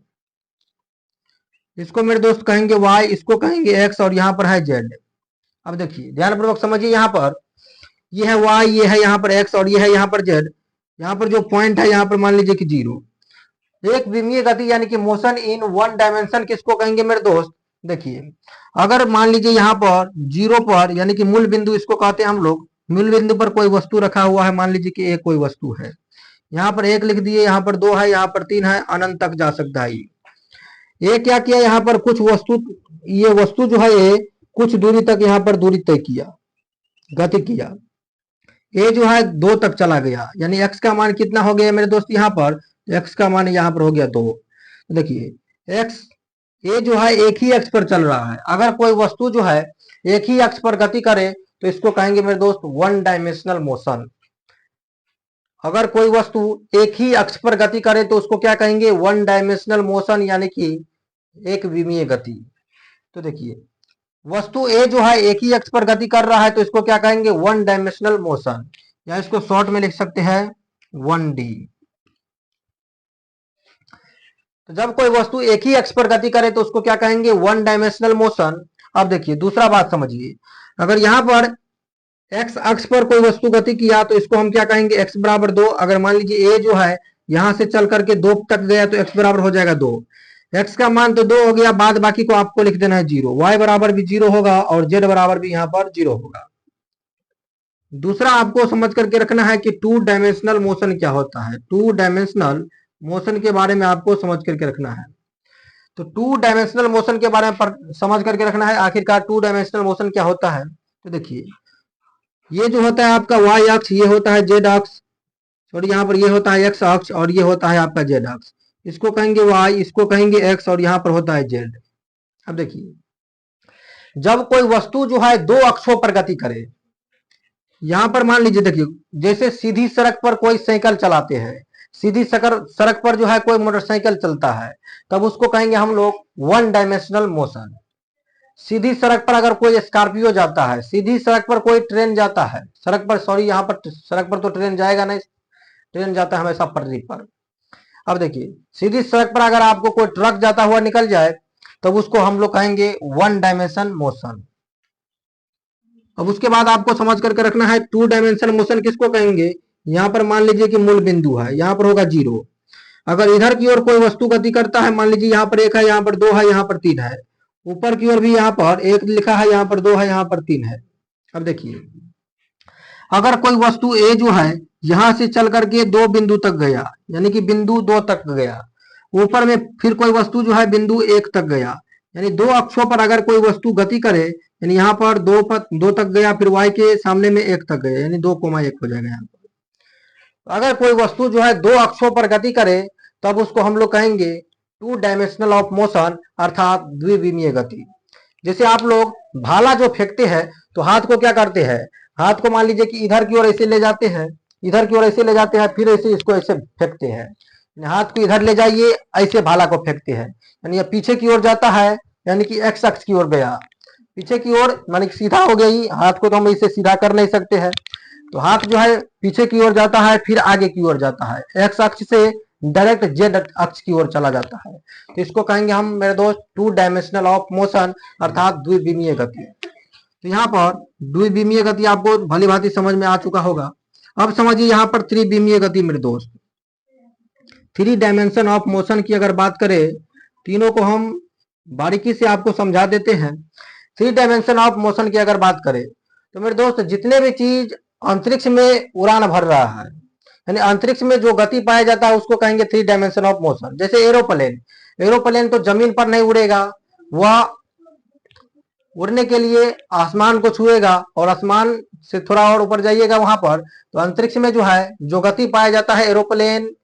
इसको मेरे दोस्त कहेंगे y, इसको कहेंगे x और यहाँ पर है z। अब देखिए ध्यानपूर्वक समझिए, यहाँ पर ये है y, ये है यहाँ पर x और ये है यहाँ पर z। यहाँ पर जो पॉइंट है यहाँ पर मान लीजिए कि 0। एक विमीय गति यानी कि मोशन इन वन डायमेंशन किसको कहेंगे मेरे दोस्त। देखिए अगर मान लीजिए यहाँ पर 0 पर, यानी कि मूल बिंदु इसको कहते हैं हम लोग, मूल बिंदु पर कोई वस्तु रखा हुआ है, मान लीजिए कि एक कोई वस्तु है, यहाँ पर 1 लिख दिए, यहाँ पर 2 है, यहाँ पर 3 है, अनंत तक जा सकता है। ये क्या किया, यहाँ पर कुछ वस्तु, ये वस्तु जो है ये कुछ दूरी तक यहाँ पर दूरी तय किया, गति किया, ये जो है 2 तक चला गया, यानी x का मान कितना हो गया मेरे दोस्त, यहाँ पर x का मान यहाँ पर हो गया 2। देखिए x ये जो है एक ही अक्ष पर चल रहा है। अगर कोई वस्तु जो है एक ही अक्ष पर गति करे तो इसको कहेंगे मेरे दोस्त वन डायमेंशनल मोशन। अगर कोई वस्तु एक ही अक्ष पर गति करे तो उसको क्या कहेंगे, वन डायमेंशनल मोशन, यानी कि एक विमीय गति। तो देखिए वस्तु ए जो है एक ही अक्ष पर गति कर रहा है तो इसको क्या कहेंगे, वन डायमेंशनल मोशन, या इसको शॉर्ट में लिख सकते हैं 1D। तो जब कोई वस्तु एक ही अक्ष पर गति करे तो उसको क्या कहेंगे, वन डायमेंशनल मोशन। अब देखिए दूसरा बात समझिए, अगर यहाँ पर एक्स अक्ष पर कोई वस्तु गति किया तो इसको हम क्या कहेंगे, x बराबर 2। अगर मान लीजिए a जो है यहां से चल करके 2 तक गया तो x बराबर हो जाएगा 2। x का मान तो 2 हो गया, बाद बाकी को आपको लिख देना है 0। y बराबर भी 0 होगा और z बराबर भी यहाँ पर 0 होगा। दूसरा आपको समझ करके रखना है कि 2 डायमेंशनल मोशन क्या होता है। 2 डायमेंशनल मोशन के बारे में आपको समझ करके रखना है। तो 2 डायमेंशनल मोशन के बारे में समझ करके रखना है, आखिरकार 2 डायमेंशनल मोशन क्या होता है। तो देखिए ये जो होता है आपका y अक्ष, ये होता है z अक्ष, और यहाँ पर ये होता है x अक्ष, और ये होता है आपका z अक्ष। इसको कहेंगे y, इसको कहेंगे x, और यहाँ पर होता है z। अब देखिए जब कोई वस्तु जो है 2 अक्षों पर गति करे, यहाँ पर मान लीजिए देखिए जैसे सीधी सड़क पर कोई साइकिल चलाते हैं, सीधी सड़क पर जो है कोई मोटरसाइकिल चलता है, तब उसको कहेंगे हम लोग वन डायमेंशनल मोशन। सीधी सड़क पर अगर कोई स्कॉर्पियो जाता है, सीधी सड़क पर कोई ट्रेन जाता है, सड़क पर सॉरी यहाँ पर सड़क पर तो ट्रेन जाएगा नहीं, ट्रेन जाता है हमेशा पटरी पर। अब देखिए सीधी सड़क पर अगर आपको कोई ट्रक जाता हुआ निकल जाए तब उसको हम लोग कहेंगे वन डायमेंशन मोशन। अब उसके बाद आपको समझ करके रखना है 2 डायमेंशन मोशन किसको कहेंगे। यहाँ पर मान लीजिए कि मूल बिंदु है, यहाँ पर होगा 0। अगर इधर की ओर कोई वस्तु गति करता है, मान लीजिए यहाँ पर 1 है, यहाँ पर 2 है, यहाँ पर 3 है, ऊपर की ओर भी यहाँ पर 1 लिखा है, यहाँ पर 2 है, यहाँ पर 3 है। अब देखिए अगर कोई वस्तु ए जो है यहां से चल करके 2 बिंदु तक गया, यानी कि बिंदु 2 तक गया, ऊपर में फिर कोई वस्तु जो है बिंदु 1 तक गया, यानी 2 अक्षों पर अगर कोई वस्तु गति करे, यानी यहाँ पर 2 तक गया, फिर y के सामने में 1 तक गया, यानी 2,1 हो जाएगा यहाँ पर। अगर कोई वस्तु जो है 2 अक्षों पर गति करे तब उसको हम लोग कहेंगे 2 डायमेंशनल ऑफ मोशन, अर्थात द्विविमीय गति। जैसे आप लोग भाला जो फेंकते हैं तो हाथ को क्या करते हैं, हाथ को मान लीजिए कि इधर की ओर ऐसे ले जाते हैं, इधर की ओर ऐसे ले जाते हैं, फिर ऐसे इसको ऐसे फेंकते हैं। हाथ को इधर ले जाइए, ऐसे भाला को फेंकते हैं, यानी ये पीछे की ओर जाता है, यानी कि एक्स अक्ष की ओर गया, पीछे की ओर मानी सीधा हो गई। हाथ को तो हम इसे सीधा कर नहीं सकते हैं, तो हाथ जो है पीछे की ओर जाता है, फिर आगे की ओर जाता है, एक्स अक्ष से डायरेक्ट जेड अक्ष की ओर चला जाता है। तो इसको कहेंगे हम मेरे दोस्त 2 डायमेंशनल ऑफ मोशन, अर्थात द्विविमीय गति। तो यहाँ पर द्विविमीय गति आपको भली भांति समझ में आ चुका होगा। अब समझिए यहाँ पर त्रिविमीय गति मेरे दोस्त। 3 डायमेंशन ऑफ मोशन की अगर बात करें, तीनों को हम बारीकी से आपको समझा देते हैं। थ्री डायमेंशन ऑफ मोशन की अगर बात करें तो मेरे दोस्त, जितने भी चीज अंतरिक्ष में उड़ान भर रहा है, यानी अंतरिक्ष में जो गति पाया जाता है उसको कहेंगे थ्री डायमेंशन ऑफ मोशन। जैसे एरोप्लेन, एरोप्लेन तो जमीन पर नहीं उड़ेगा, वह उड़ने के लिए आसमान को छुएगा और आसमान से थोड़ा और ऊपर जाइएगा वहां पर तो अंतरिक्ष में जो है जो गति पाया जाता है, एरोप्लेन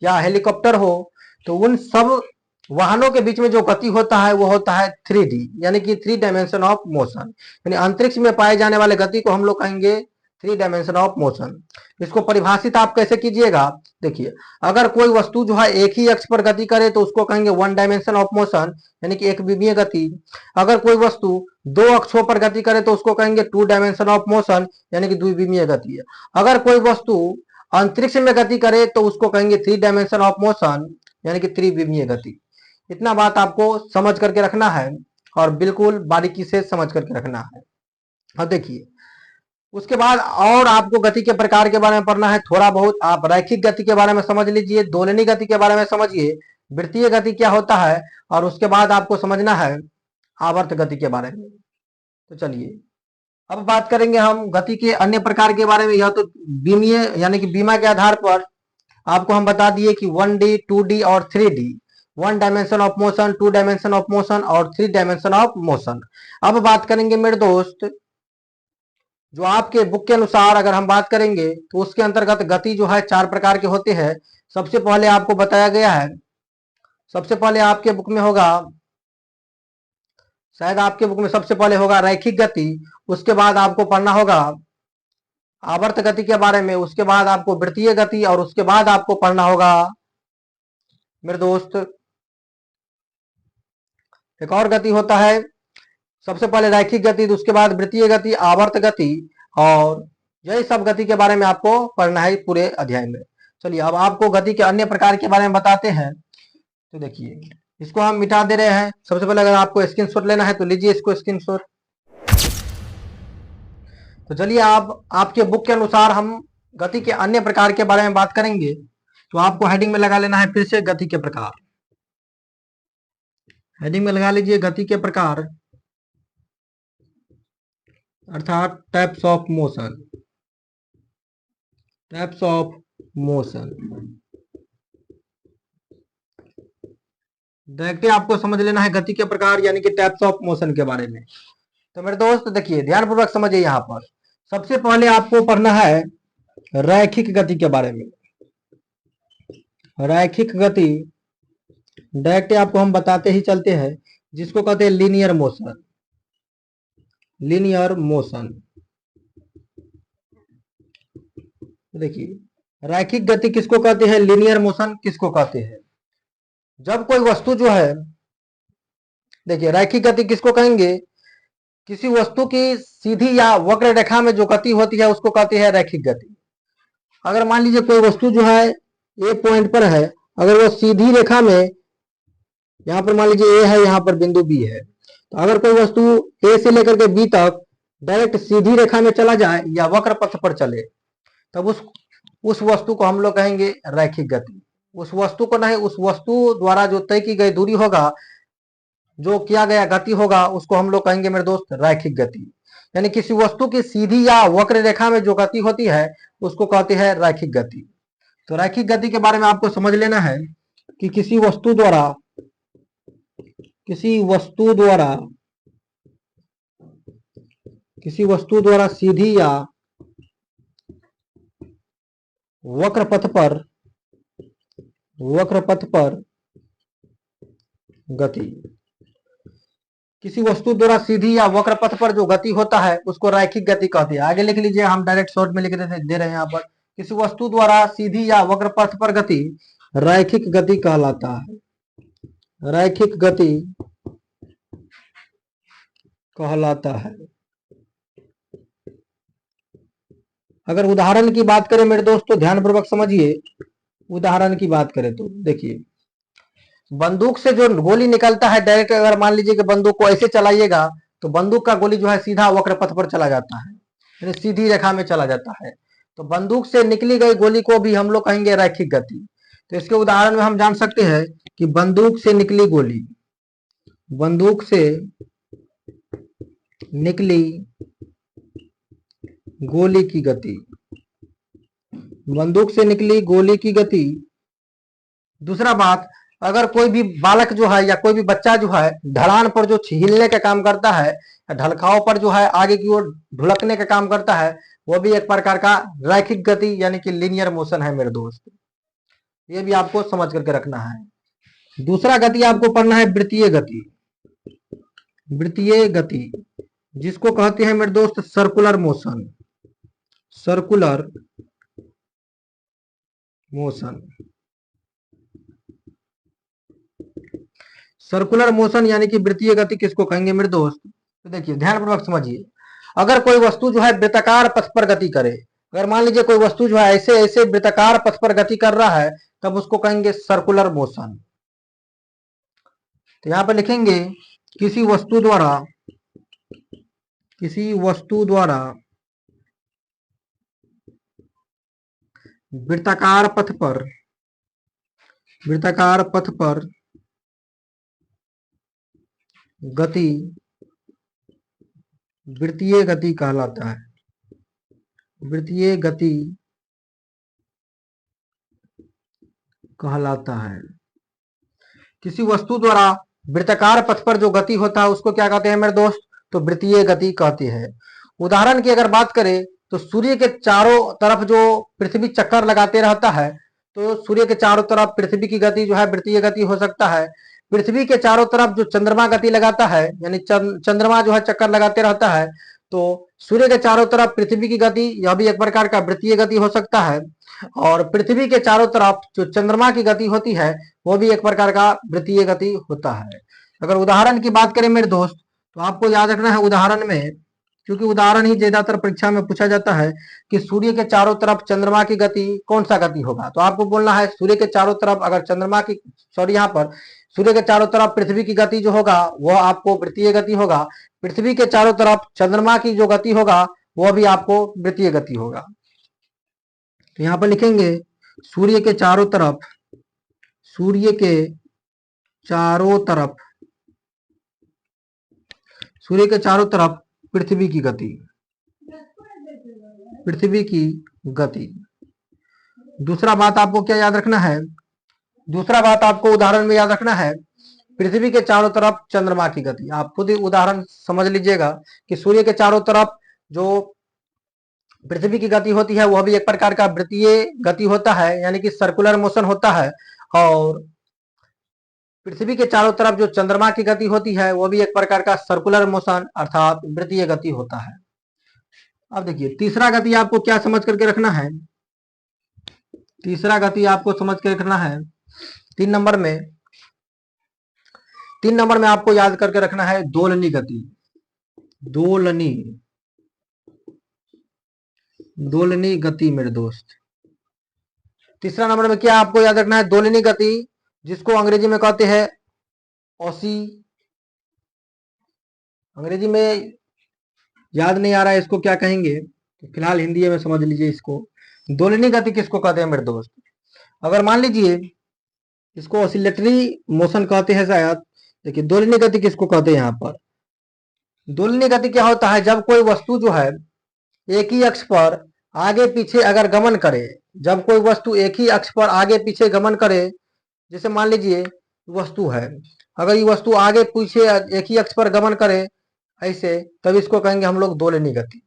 या हेलीकॉप्टर हो, तो उन सब वाहनों के बीच में जो गति होता है वो होता है 3D, यानी कि थ्री डायमेंशन ऑफ मोशन। यानी अंतरिक्ष में पाए जाने वाले गति को हम लोग कहेंगे थ्री डायमेंशन ऑफ मोशन। इसको परिभाषित आप कैसे कीजिएगा, देखिए, अगर कोई वस्तु जो है एक ही अक्ष पर गति करे तो उसको कहेंगे वन डायमेंशन ऑफ मोशन, यानी कि एक विमीय गति। अगर कोई वस्तु दो अक्षों पर गति करे तो उसको कहेंगे टू डायमेंशन ऑफ मोशन, यानी कि द्विविमीय गति है। अगर कोई वस्तु अंतरिक्ष में गति करे तो उसको कहेंगे थ्री डायमेंशन ऑफ मोशन, यानी कि त्रिविमीय गति। इतना बात आपको समझ करके रखना है और बिल्कुल बारीकी से समझ करके रखना है। अब देखिए, उसके बाद और आपको गति के प्रकार के बारे में पढ़ना है थोड़ा बहुत। आप रैखिक गति के बारे में समझ लीजिए, दोलनी गति के बारे में समझिए, वृत्तीय गति क्या होता है, और उसके बाद आपको समझना है आवर्त गति के बारे में। तो चलिए अब बात करेंगे हम गति के अन्य प्रकार के बारे में। यह तो बीमीय यानी कि बीमा के आधार पर आपको हम बता दिए कि 1D, 2D और 3D, one dimension of motion, two dimension of motion और थ्री डायमेंशन ऑफ मोशन। अब बात करेंगे मेरे दोस्त, जो आपके बुक के अनुसार अगर हम बात करेंगे तो उसके अंतर्गत गति जो है चार प्रकार के होते हैं। सबसे पहले आपको बताया गया है, सबसे पहले आपके बुक में होगा, शायद आपके बुक में सबसे पहले होगा रैखिक गति, उसके बाद आपको पढ़ना होगा आवर्त गति के बारे में, उसके बाद आपको वृत्तीय गति, और उसके बाद आपको पढ़ना होगा मेरे दोस्त एक और गति होता है, सबसे पहले रैखिक गति, उसके बाद वृत्तीय गति, आवर्त गति, और यही सब गति के बारे में आपको पढ़ना है पूरे अध्याय में। चलिए अब आपको गति के अन्य प्रकार के बारे में बताते हैं। तो देखिए, इसको हम मिटा दे रहे हैं। सबसे पहले अगर आपको स्क्रीनशॉट लेना है तो लीजिए इसको स्क्रीनशॉट। तो चलिए आप आपके बुक के अनुसार हम गति के अन्य प्रकार के बारे में बात करेंगे। तो आपको हेडिंग में लगा लेना है फिर से गति के प्रकार। हेडिंग में लगा लीजिए गति के प्रकार, अर्थात types of motion, types of motion. Directly आपको समझ लेना है गति के प्रकार यानी कि टाइप्स ऑफ मोशन के बारे में। तो मेरे दोस्त देखिए, ध्यानपूर्वक समझिए। यहाँ पर सबसे पहले आपको पढ़ना है रैखिक गति के बारे में। रैखिक गति डायरेक्ट आपको हम बताते ही चलते हैं, जिसको कहते हैं लीनियर मोशन। लीनियर मोशन, देखिए रैखिक गति किसको कहते हैं, लीनियर मोशन किसको कहते हैं। जब कोई वस्तु जो है, देखिए रैखिक गति किसको कहेंगे, किसी वस्तु की सीधी या वक्र रेखा में जो गति होती है उसको कहते हैं रैखिक गति। अगर मान लीजिए कोई वस्तु जो है ए पॉइंट पर है, अगर वो सीधी रेखा में, यहाँ पर मान लीजिए ए है, यहाँ पर बिंदु बी है, तो अगर कोई वस्तु ए से लेकर के बी तक डायरेक्ट सीधी रेखा में चला जाए या वक्र पथ पर चले, तब उस वस्तु को हम लोग कहेंगे रैखिक गति। उस वस्तु को नहीं, उस वस्तु द्वारा जो तय की गई दूरी होगा, जो किया गया गति होगा, उसको हम लोग कहेंगे मेरे दोस्त रैखिक गति। यानी किसी वस्तु की सीधी या वक्र रेखा में जो गति होती है उसको कहते हैं रैखिक गति। तो रैखिक गति के बारे में आपको समझ लेना है कि किसी वस्तु द्वारा सीधी या वक्र पथ पर गति, किसी वस्तु द्वारा सीधी या वक्र पथ पर जो गति होता है उसको रैखिक गति कहते हैं। आगे लिख लीजिए, हम डायरेक्ट शॉर्ट में लिख दे रहे हैं यहाँ पर, किसी वस्तु द्वारा सीधी या वक्र पथ पर गति रैखिक गति कहलाता है। रैखिक गति कहलाता है। अगर उदाहरण की बात करें मेरे दोस्तों, ध्यानपूर्वक समझिए। उदाहरण की बात करें तो देखिए, बंदूक से जो गोली निकलता है डायरेक्ट, अगर मान लीजिए कि बंदूक को ऐसे चलाइएगा तो बंदूक का गोली जो है सीधा वक्र पथ पर चला जाता है, यानी सीधी रेखा में चला जाता है। तो बंदूक से निकली गई गोली को भी हम लोग कहेंगे रैखिक गति। तो इसके उदाहरण में हम जान सकते हैं कि बंदूक से निकली गोली, बंदूक से निकली गोली की गति, बंदूक से निकली गोली की गति। दूसरा बात, अगर कोई भी बालक जो है या कोई भी बच्चा जो है ढलान पर जो हिलने का काम करता है या ढलकाव पर जो है आगे की ओर ढुलकने का काम करता है, वो भी एक प्रकार का रैखिक गति यानी कि लीनियर मोशन है मेरे दोस्त। ये भी आपको समझ करके रखना है। दूसरा गति आपको पढ़ना है वृत्तीय गति, वृत्तीय गति जिसको कहते हैं मेरे दोस्त circular motion, circular motion. Circular motion यानी कि वृत्तीय गति किसको कहेंगे मेरे दोस्त? तो देखिए ध्यानपूर्वक समझिए, अगर कोई वस्तु जो है वृत्ताकार पथ पर गति करे, अगर मान लीजिए कोई वस्तु जो है ऐसे ऐसे वृत्ताकार पथ पर गति कर रहा है, तब उसको कहेंगे सर्कुलर मोशन। तो यहां पर लिखेंगे किसी वस्तु द्वारा, किसी वस्तु द्वारा वृत्ताकार पथ पर, वृत्ताकार पथ पर गति वृत्तीय गति कहलाता है, वृत्तीय गति कहलाता है। किसी वस्तु द्वारा वृत्ताकार पथ पर जो गति होता है उसको क्या कहते हैं मेरे दोस्त? तो वृत्तीय गति कहते हैं। उदाहरण की अगर बात करें तो सूर्य के चारों तरफ जो पृथ्वी चक्कर लगाते रहता है, तो सूर्य के चारों तरफ पृथ्वी की गति जो है वृत्तीय गति हो सकता है। पृथ्वी के चारों तरफ जो चंद्रमा गति लगाता है, यानी चंद्रमा जो है चक्कर लगाते रहता है, तो सूर्य के चारों तरफ पृथ्वी की गति, यह भी एक प्रकार का वृत्तीय गति हो सकता है। और पृथ्वी के चारों तरफ जो चंद्रमा की गति होती है, वो भी एक प्रकार का वृत्तीय गति होता है। अगर उदाहरण की बात करें मेरे दोस्त, तो आपको याद रखना है उदाहरण में, क्योंकि उदाहरण ही ज्यादातर परीक्षा में पूछा जाता है कि सूर्य के चारों तरफ चंद्रमा की गति कौन सा गति होगा, तो आपको बोलना है सूर्य के चारों तरफ अगर चंद्रमा की, सॉरी यहाँ पर सूर्य के चारों तरफ पृथ्वी की गति जो होगा वह आपको वृत्तीय गति होगा। पृथ्वी के चारों तरफ चंद्रमा की जो गति होगा वह भी आपको वृत्तीय गति होगा। तो यहां पर लिखेंगे सूर्य के चारों तरफ, सूर्य के चारों तरफ, सूर्य के चारों तरफ पृथ्वी की गति, पृथ्वी की गति। दूसरा बात आपको क्या याद रखना है? दूसरा बात आपको उदाहरण में याद रखना है पृथ्वी के चारों तरफ चंद्रमा की गति। आप खुद ही उदाहरण समझ लीजिएगा कि सूर्य के चारों तरफ जो पृथ्वी की गति होती है वह भी एक प्रकार का वृत्तीय गति होता है, यानी कि सर्कुलर मोशन होता है। और पृथ्वी के चारों तरफ जो चंद्रमा की गति होती है वह भी एक प्रकार का सर्कुलर मोशन अर्थात वृत्तीय गति होता है। अब देखिए तीसरा गति आपको क्या समझ करके रखना है? तीसरा गति आपको समझ के रखना है 3 नंबर में, 3 नंबर में आपको याद करके रखना है दोलनी गति, दोलनी, दोलनी गति मेरे दोस्त। तीसरा नंबर में क्या आपको याद रखना है? दोलनी गति, जिसको अंग्रेजी में कहते हैं ओसी, अंग्रेजी में याद नहीं आ रहा है इसको क्या कहेंगे, तो फिलहाल हिंदी में समझ लीजिए इसको। दोलनी गति किसको कहते हैं मेरे दोस्त? अगर मान लीजिए इसको ऑसिलेटरी मोशन कहते हैं शायद। देखिए दोलनी गति किसको कहते हैं यहाँ पर? दोलनी गति क्या होता है? जब कोई वस्तु जो है एक ही अक्ष पर आगे पीछे अगर गमन करे, जब कोई वस्तु एक ही अक्ष पर आगे पीछे गमन करे, जैसे मान लीजिए वस्तु है, अगर ये वस्तु आगे पीछे एक ही अक्ष पर गमन करे ऐसे, तब इसको कहेंगे हम लोग दोलनी गति।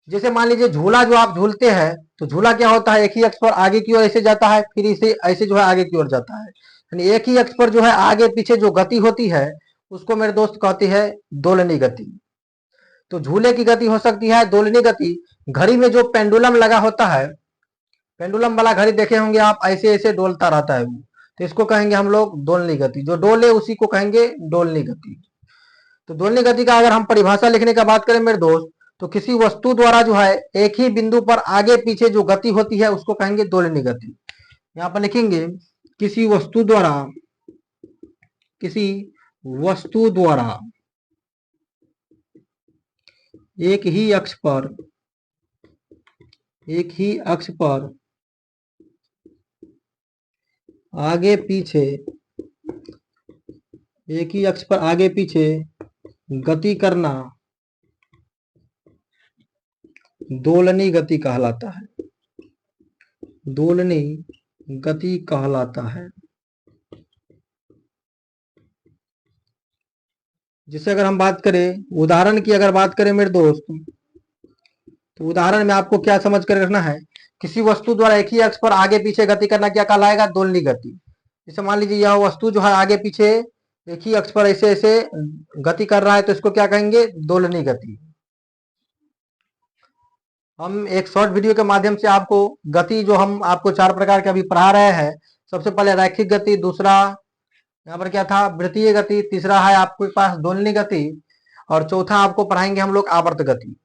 जैसे मान लीजिए झूला जो आप झूलते हैं, तो झूला क्या होता है? एक ही अक्ष पर आगे की ओर ऐसे जाता है, फिर इसे ऐसे जो है आगे की ओर जाता है, यानी एक ही अक्ष पर जो है आगे पीछे जो गति होती है उसको मेरे दोस्त कहते हैं दोलनी गति। तो झूले की गति हो सकती है दोलनी गति। घड़ी में जो पेंडुलम लगा होता है, पेंडुलम वाला घड़ी देखे होंगे आप, ऐसे ऐसे डोलता रहता है वो, तो इसको कहेंगे हम लोग दोलनी गति। जो डोले उसी को कहेंगे दोलनी गति। तो दोलनी गति का अगर हम परिभाषा लिखने का बात करें मेरे दोस्त, तो किसी वस्तु द्वारा जो है एक ही बिंदु पर आगे पीछे जो गति होती है उसको कहेंगे दोलनी गति। यहां पर लिखेंगे किसी वस्तु द्वारा, किसी वस्तु द्वारा एक ही अक्ष पर, एक ही अक्ष पर आगे पीछे एक ही अक्ष पर आगे पीछे गति करना दोलनी गति कहलाता है। दोलनी गति कहलाता है। जिसे अगर हम बात करें, उदाहरण की अगर बात करें मेरे दोस्त, तो उदाहरण में आपको क्या समझ कर रखना है, किसी वस्तु द्वारा एक ही अक्ष पर आगे पीछे गति करना क्या कहलाएगा, दोलनी गति। जैसे मान लीजिए यह वस्तु जो है आगे पीछे एक ही अक्ष पर ऐसे ऐसे गति कर रहा है, तो इसको क्या कहेंगे, दोलनी गति। हम एक शॉर्ट वीडियो के माध्यम से आपको गति जो हम आपको 4 प्रकार के अभी पढ़ा रहे हैं, सबसे पहले रैखिक गति, दूसरा यहाँ पर क्या था, वृत्तीय गति, तीसरा है आपके पास दोलनी गति, और चौथा आपको पढ़ाएंगे हम लोग आवर्त गति।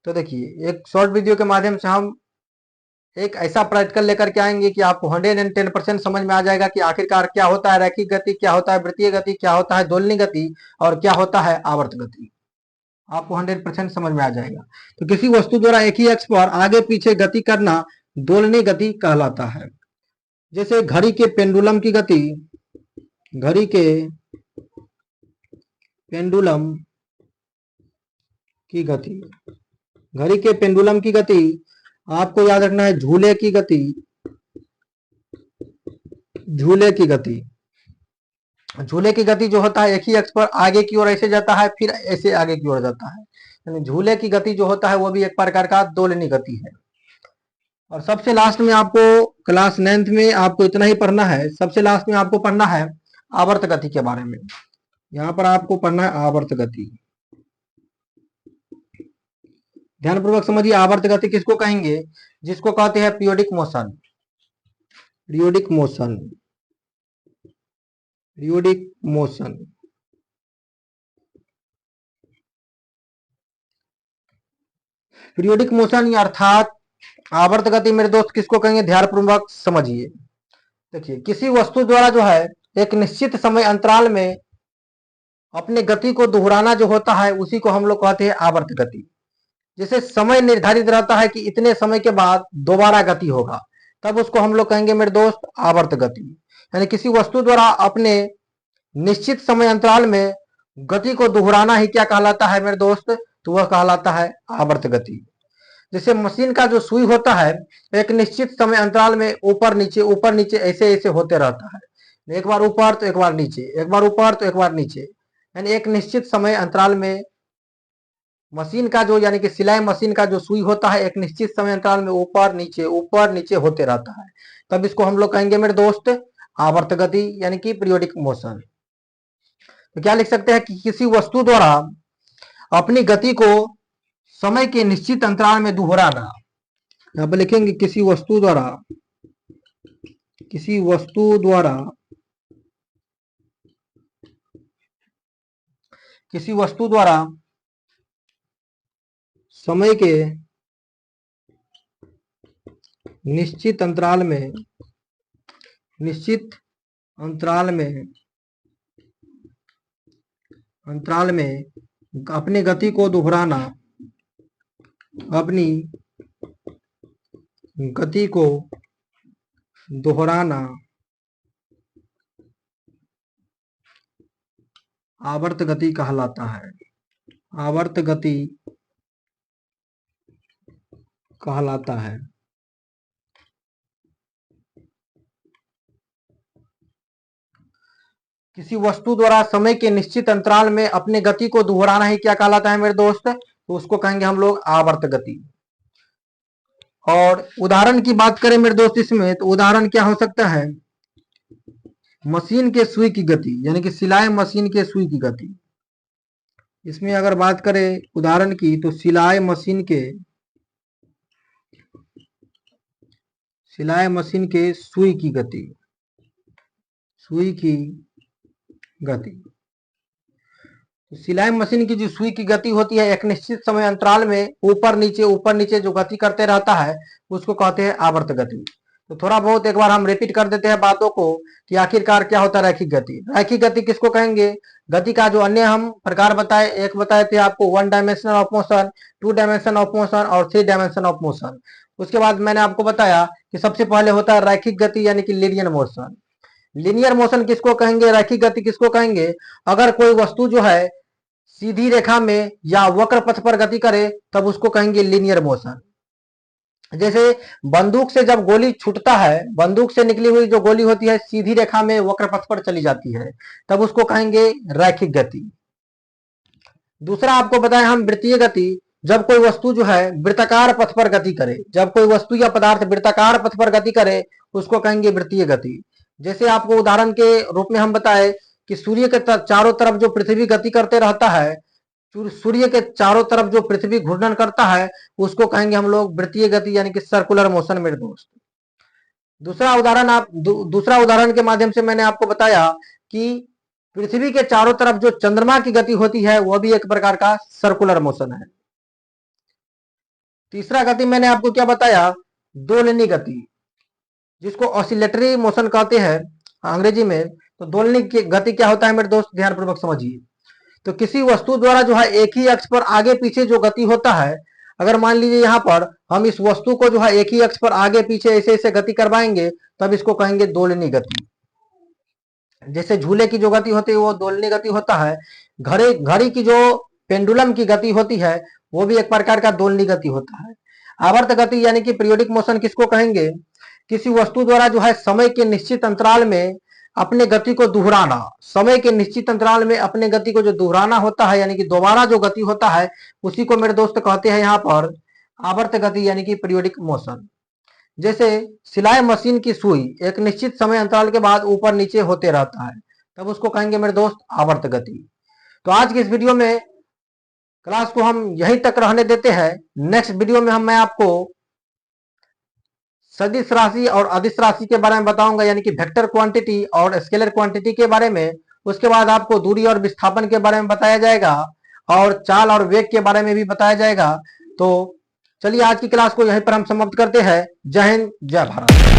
तो देखिए, एक शॉर्ट वीडियो के माध्यम से हम एक ऐसा प्रैक्टिकल लेकर के आएंगे कि आपको 110% समझ में आ जाएगा कि आखिरकार क्या होता है रैखिक गति, क्या होता है वृत्तीय गति, क्या होता है दोलनी गति, और क्या होता है आवर्त गति। आपको 100% समझ में आ जाएगा। तो किसी वस्तु द्वारा एक ही अक्ष पर आगे पीछे गति करना दोलनी गति कहलाता है। जैसे घड़ी के पेंडुलम की गति, घड़ी के पेंडुलम की गति, घड़ी के पेंडुलम की गति आपको याद रखना है झूले की गति, झूले की गति। झूले की गति जो होता है एक ही अक्ष पर आगे की ओर ऐसे जाता है, फिर ऐसे आगे की ओर जाता है, यानी झूले की गति जो होता है वो भी एक प्रकार का दोलनी गति है। और सबसे लास्ट में आपको क्लास 9th में आपको इतना ही पढ़ना है। सबसे लास्ट में आपको पढ़ना है आवर्त गति के बारे में। यहाँ पर आपको पढ़ना है आवर्त गति। ध्यानपूर्वक समझिए, आवर्त गति किसको कहेंगे, जिसको कहते हैं periodic motion. Periodic motion, periodic motion. Periodic motion अर्थात आवर्त गति मेरे दोस्त किसको कहेंगे, ध्यानपूर्वक समझिए। देखिए, किसी वस्तु द्वारा जो है एक निश्चित समय अंतराल में अपने गति को दोहराना जो होता है उसी को हम लोग कहते हैं आवर्त गति। जैसे समय निर्धारित रहता है कि इतने समय के बाद दोबारा गति होगा, तब उसको हम लोग कहेंगे मेरे दोस्त आवर्त गति। यानी किसी वस्तु द्वारा अपने निश्चित समय अंतराल में गति को दोहराना ही क्या कहलाता है मेरे दोस्त, तो वह कहलाता है आवर्त गति। जैसे मशीन का जो सुई होता है एक निश्चित समय अंतराल में ऊपर नीचे ऐसे ऐसे होते रहता है, एक बार ऊपर तो एक बार नीचे, एक बार ऊपर तो एक बार नीचे, यानी एक निश्चित समय अंतराल में मशीन का जो यानी कि सिलाई मशीन का जो सुई होता है एक निश्चित समय अंतराल में ऊपर नीचे होते रहता है, तब इसको हम लोग कहेंगे मेरे दोस्त आवर्त गति यानी कि पीरियोडिक मोशन। तो क्या लिख सकते हैं कि किसी वस्तु द्वारा अपनी गति को समय के निश्चित अंतराल में दोहराना। यहां पर लिखेंगे किसी वस्तु द्वारा समय के निश्चित अंतराल में अपनी गति को दोहराना, अपनी गति को दोहराना आवर्त गति कहलाता है, आवर्त गति कहलाता है। किसी वस्तु द्वारा समय के निश्चित अंतराल में अपने गति को दोहराना ही क्या कहलाता है मेरे दोस्त, तो उसको कहेंगे हम लोग आवर्त गति। और उदाहरण की बात करें मेरे दोस्त इसमें, तो उदाहरण क्या हो सकता है, मशीन के सुई की गति यानी कि सिलाई मशीन के सुई की गति। इसमें अगर बात करें उदाहरण की, तो सिलाई मशीन के सुई की गति। तो सिलाई मशीन की जो सुई की गति होती है एक निश्चित समय अंतराल में ऊपर नीचे जो गति करते रहता है उसको कहते हैं आवर्त गति। तो थोड़ा बहुत एक बार हम रिपीट कर देते हैं बातों को कि आखिरकार क्या होता है रैखिक गति। रैखिक गति किसको कहेंगे, गति का जो अन्य हम प्रकार बताए, एक बताए थे आपको 1 dimensional of motion, 2 dimension of motion और 3 डायमेंशन ऑफ मोशन। उसके बाद मैंने आपको बताया कि सबसे पहले होता है रैखिक गति यानी कि लीनियर मोशन। लीनियर मोशन किसको कहेंगे, रैखिक गति किसको कहेंगे, अगर कोई वस्तु जो है सीधी रेखा में या वक्र पथ पर गति करे तब उसको कहेंगे लीनियर मोशन। जैसे बंदूक से जब गोली छूटता है, बंदूक से निकली हुई जो गोली होती है सीधी रेखा में वक्र पथ पर चली जाती है, तब उसको कहेंगे रैखिक गति। दूसरा आपको बताएं हम वृत्तीय गति, जब कोई वस्तु जो है वृत्ताकार पथ पर गति करे, जब कोई वस्तु या पदार्थ वृत्ताकार पथ पर गति करे उसको कहेंगे वृत्तीय गति। जैसे आपको उदाहरण के रूप में हम बताए कि सूर्य के चारों तरफ जो पृथ्वी गति करते रहता है, सूर्य के चारों तरफ जो पृथ्वी घूर्णन करता है उसको कहेंगे हम लोग वृत्तीय गति यानी कि सर्कुलर मोशन मेरे दोस्त। दूसरा उदाहरण के माध्यम से मैंने आपको बताया कि पृथ्वी के चारों तरफ जो चंद्रमा की गति होती है वह भी एक प्रकार का सर्कुलर मोशन है। तीसरा गति मैंने आपको क्या बताया, दोलनी गति, जिसको ऑसिलेटरी मोशन कहते हैं अंग्रेजी में। तो दोलनी की गति क्या होता है मेरे दोस्त, ध्यानपूर्वक समझिए। तो किसी वस्तु द्वारा जो है एक ही अक्ष पर आगे पीछे जो गति होता है, अगर मान लीजिए यहाँ पर हम इस वस्तु को जो है एक ही अक्ष पर आगे पीछे ऐसे ऐसे गति करवाएंगे तब इसको कहेंगे दोलनी गति। जैसे झूले की जो गति होती है वो दोलनी गति होता है। घड़ी की जो पेंडुलम की गति होती है वो भी एक प्रकार का दोलनी गति होता है। आवर्त गति यानी कि पीरियोडिक मोशन किसको कहेंगे, किसी वस्तु द्वारा जो है समय के निश्चित अंतराल में अपने गति को दोहराना, समय के निश्चित अंतराल में अपने गति को जो दोहराना होता है यानी कि दोबारा जो गति होता है उसी को मेरे दोस्त कहते हैं यहाँ पर आवर्त गति यानी कि पीरियोडिक मोशन। जैसे सिलाई मशीन की सुई एक निश्चित समय अंतराल के बाद ऊपर नीचे होते रहता है, तब उसको कहेंगे मेरे दोस्त आवर्त गति। तो आज की इस वीडियो में क्लास को हम यहीं तक रहने देते हैं। नेक्स्ट वीडियो में मैं आपको सदिश राशि और अदिश राशि के बारे में बताऊंगा, यानी कि वेक्टर क्वांटिटी और स्केलर क्वांटिटी के बारे में। उसके बाद आपको दूरी और विस्थापन के बारे में बताया जाएगा और चाल और वेग के बारे में भी बताया जाएगा। तो चलिए आज की क्लास को यहीं पर हम समाप्त करते हैं। जय हिंद, जय भारत।